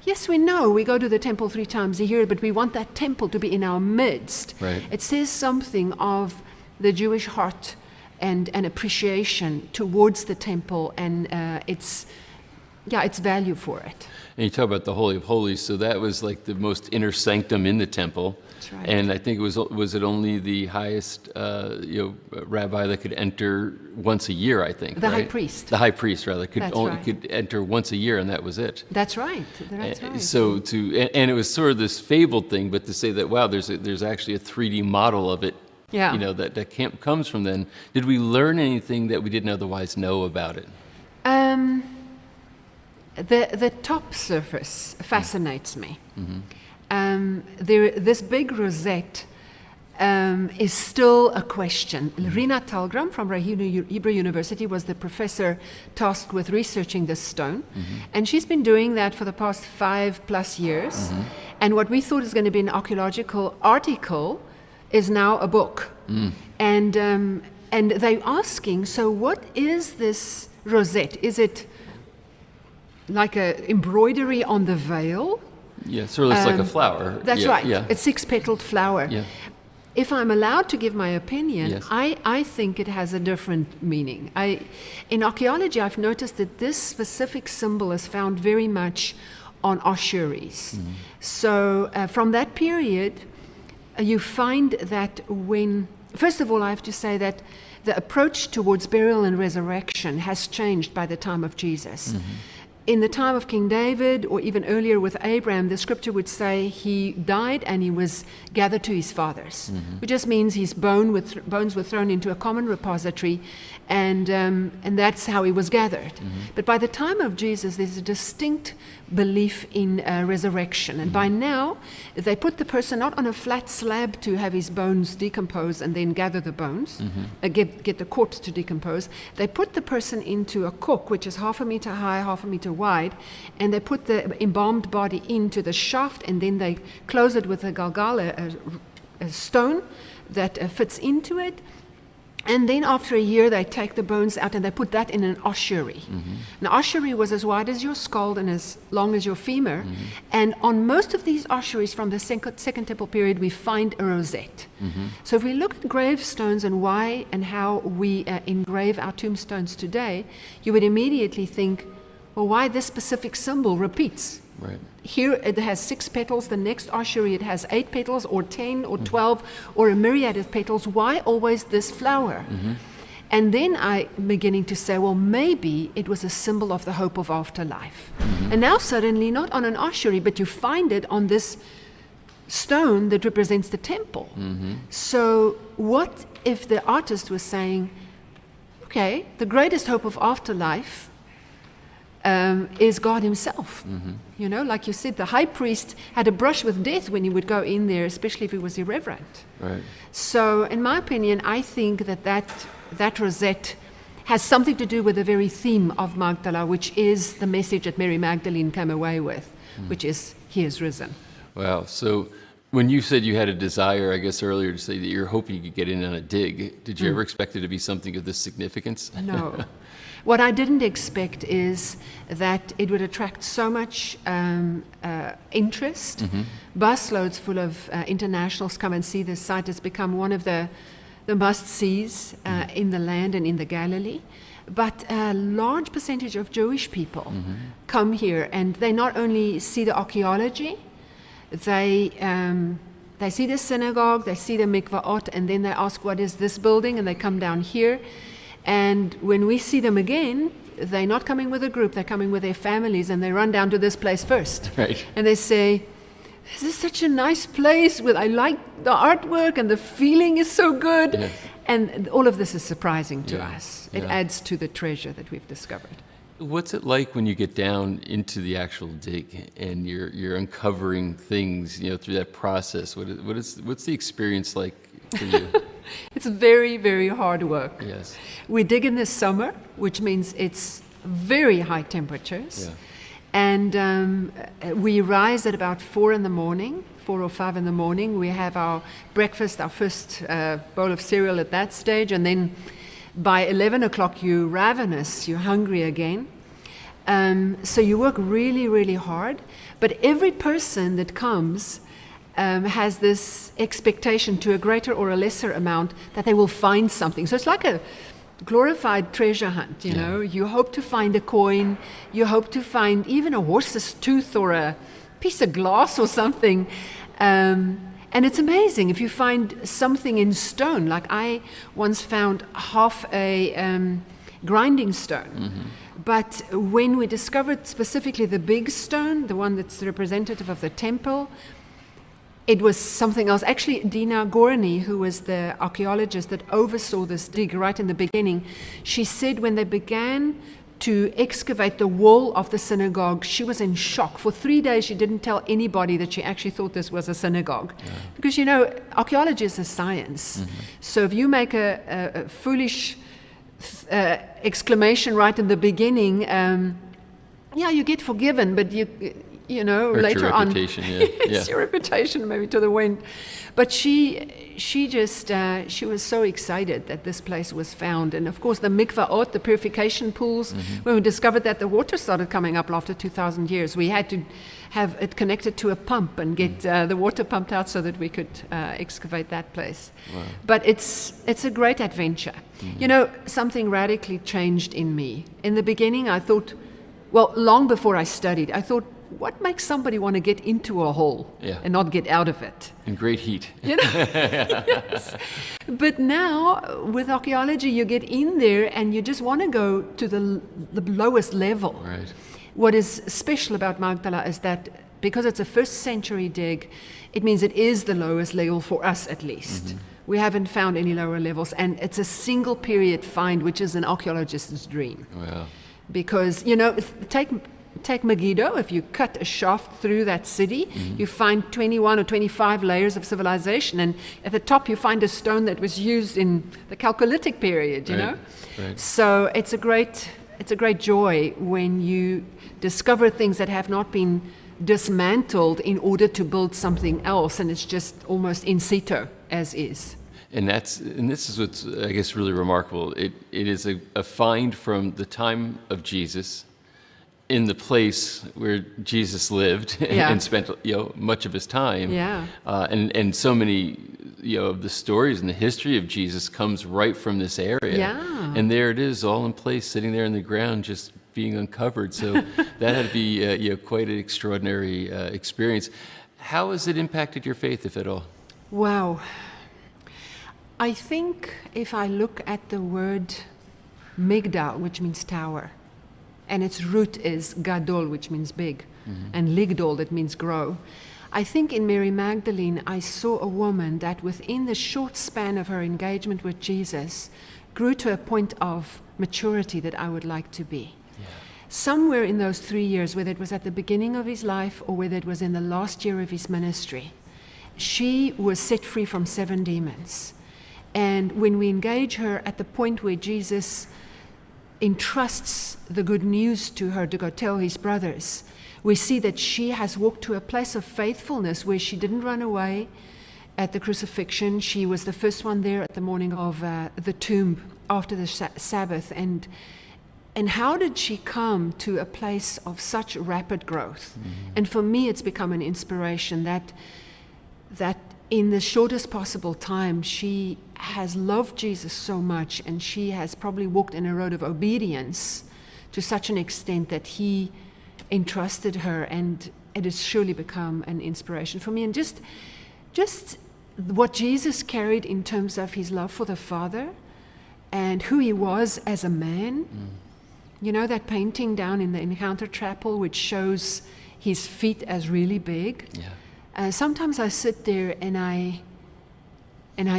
yes, we know we go to the temple 3 times a year, but we want that temple to be in our midst. Right. It says something of the Jewish heart and an appreciation towards the temple and its value for it. And you talk about the Holy of Holies, so that was like the most inner sanctum in the temple. That's right. And I think was it only the highest rabbi that could enter once a year, I think. The right? high priest. The high priest, rather, That's right. could enter once a year, and that was it. That's right. That's right. So and it was sort of this fabled thing, but to say that, wow, there's actually a 3D model of it. Yeah. That comes from then. Did we learn anything that we didn't otherwise know about it? The top surface fascinates me. This big rosette is still a question. Rina Talgram from Hebrew University was the professor tasked with researching this stone, and she's been doing that for the past 5+ years. And what we thought was going to be an archaeological article is now a book. And they're asking, so what is this rosette? Is like a embroidery on the veil. Yeah, sort of looks like a flower. That's Yeah, right. Yeah. A six-petaled flower. Yeah. If I'm allowed to give my opinion, Yes. I think it has a different meaning. In archaeology, I've noticed that this specific symbol is found very much on ossuaries. Mm-hmm. So from that period, you find that when, first of all, I have to say that the approach towards burial and resurrection has changed by the time of Jesus. Mm-hmm. In the time of King David, or even earlier with Abraham, the scripture would say he died and he was gathered to his fathers, which just means his bones were thrown into a common repository, and that's how he was gathered. But by the time of Jesus, there's a distinct belief in resurrection, and by now they put the person not on a flat slab to have his bones decompose and then gather the bones, get the corpse to decompose. They put the person into a cook, which is 1/2 meter high, 1/2 meter wide, and they put the embalmed body into the shaft, and then they close it with a galgal, a stone that fits into it. And then after a year, they take the bones out and they put that in an ossuary. An ossuary was as wide as your skull and as long as your femur. And on most of these ossuaries from the Second Temple period, we find a rosette. So if we look at gravestones and why and how we engrave our tombstones today, you would immediately think, well, why this specific symbol repeats? Right. Here it has 6 petals, the next ossuary it has 8 petals, or 10, or 12, or a myriad of petals. Why always this flower? And then I'm beginning to say, well, maybe it was a symbol of the hope of afterlife. And now suddenly, not on an ossuary, but you find it on this stone that represents the temple. So what if the artist was saying, okay, the greatest hope of afterlife is God himself. You know, like you said, the high priest had a brush with death when he would go in there, especially if he was irreverent. Right. So in my opinion, I think that rosette has something to do with the very theme of Magdala, which is the message that Mary Magdalene came away with, which is, he is risen. Wow. So when you said you had a desire, I guess earlier, to say that you're hoping you could get in on a dig, did you ever expect it to be something of this significance? No. What I didn't expect is that it would attract so much interest. Busloads full of internationals come and see this site. It's become one of the must-sees in the land and in the Galilee. But a large percentage of Jewish people come here, and they not only see the archaeology, they see the synagogue, they see the mikvaot, and then they ask, what is this building? And they come down here. And when we see them again, they're not coming with a group, they're coming with their families, and they run down to this place first. Right. And they say, this is such a nice place, I like the artwork, and the feeling is so good. Yes. And all of this is surprising to us. It Yeah. adds to the treasure that we've discovered. What's it like when you get down into the actual dig and you're uncovering things, through that process? What's the experience like for you? It's very, very hard work. Yes. We dig in the summer, which means it's very high temperatures. Yeah. And we rise at about 4 or 5 in the morning. We have our breakfast, our first bowl of cereal at that stage, and then by 11 o'clock you're ravenous, you're hungry again. So you work really, really hard. But every person that comes has this expectation, to a greater or a lesser amount, that they will find something. So it's like a glorified treasure hunt, you know. You hope to find a coin, you hope to find even a horse's tooth or a piece of glass or something. And it's amazing if you find something in stone. Like I once found half a grinding stone. But when we discovered specifically the big stone, the one that's representative of the temple, it was something else. Actually, Dina Gorney, who was the archaeologist that oversaw this dig right in the beginning, she said when they began to excavate the wall of the synagogue, she was in shock. For 3 days, she didn't tell anybody that she actually thought this was a synagogue. Yeah. Because, archaeology is a science. So if you make a foolish exclamation right in the beginning, you get forgiven, but you know, Hurt later your on. reputation, yeah. Yes, your reputation maybe to the wind. But she just, she was so excited that this place was found. And of course the mikvaot, the purification pools, when we discovered that the water started coming up after 2,000 years, we had to have it connected to a pump and get the water pumped out so that we could excavate that place. Wow. But it's a great adventure. You know, something radically changed in me. In the beginning I thought, well, long before I studied, I thought, what makes somebody want to get into a hole and not get out of it? In great heat. You know? Yes. But now, with archaeology, you get in there and you just want to go to the lowest level. Right. What is special about Magdala is that because it's a first century dig, it means it is the lowest level for us at least. We haven't found any lower levels, and it's a single period find, which is an archaeologist's dream. Wow. Because, you know, take Megiddo, if you cut a shaft through that city, you find 21 or 25 layers of civilization, and at the top you find a stone that was used in the Chalcolithic period, you know? Right. So it's a great joy when you discover things that have not been dismantled in order to build something else, and it's just almost in situ as is. And this is what's, I guess, really remarkable. It is a find from the time of Jesus, in the place where Jesus lived and spent, you know, much of his time. Yeah. And so many, you know, of the stories and the history of Jesus comes right from this area. Yeah. And there it is, all in place, sitting there in the ground, just being uncovered. So that had to be, you know, quite an extraordinary experience. How has it impacted your faith, if at all? Wow. I think if I look at the word Migdal, which means tower, and its root is Gadol, which means big, and Ligdol, that means grow. I think in Mary Magdalene, I saw a woman that within the short span of her engagement with Jesus grew to a point of maturity that I would like to be. Yeah. Somewhere in those 3 years, whether it was at the beginning of his life or whether it was in the last year of his ministry, she was set free from 7 demons. And when we engage her at the point where Jesus entrusts the good news to her to go tell his brothers, we see that she has walked to a place of faithfulness where she didn't run away at the crucifixion. She was the first one there at the morning of the tomb after the Sabbath. And how did she come to a place of such rapid growth? And for me, it's become an inspiration that in the shortest possible time, she has loved Jesus so much, and she has probably walked in a road of obedience to such an extent that he entrusted her, and it has surely become an inspiration for me. And just what Jesus carried in terms of his love for the Father and who he was as a man. You know, that painting down in the Encounter Chapel, which shows his feet as really big. Yeah. Sometimes I sit there and I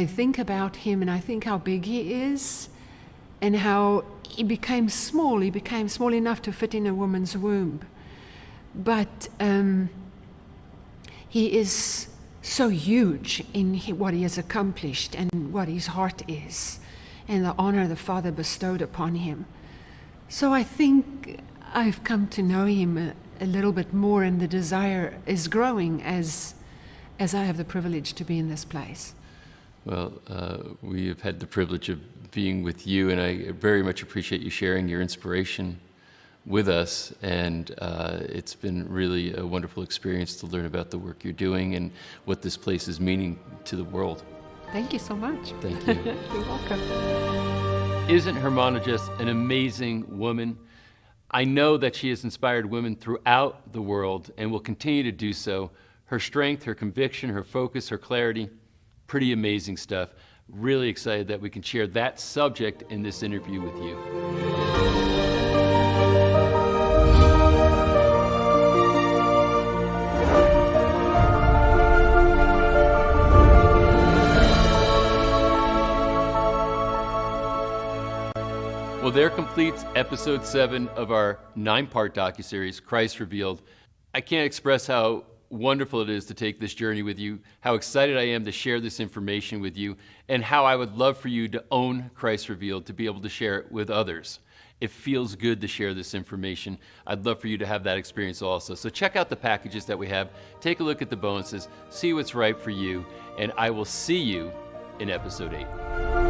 think about him, and I think how big he is and how he became small. He became small enough to fit in a woman's womb. But he is so huge in what he has accomplished and what his heart is and the honor the Father bestowed upon him. So I think I've come to know him a little bit more, and the desire is growing as I have the privilege to be in this place. Well, we have had the privilege of being with you, and I very much appreciate you sharing your inspiration with us. And it's been really a wonderful experience to learn about the work you're doing and what this place is meaning to the world. Thank you so much. Thank you. You're welcome. Isn't Hermana just an amazing woman? I know that she has inspired women throughout the world and will continue to do so. Her strength, her conviction, her focus, her clarity, pretty amazing stuff. Really excited that we can share that subject in this interview with you. Well, there completes episode 7 of our 9-part docuseries, Christ Revealed. I can't express how wonderful it is to take this journey with you, how excited I am to share this information with you, and how I would love for you to own Christ Revealed, to be able to share it with others. It feels good to share this information. I'd love for you to have that experience also. So check out the packages that we have, take a look at the bonuses, see what's right for you, and I will see you in episode 8.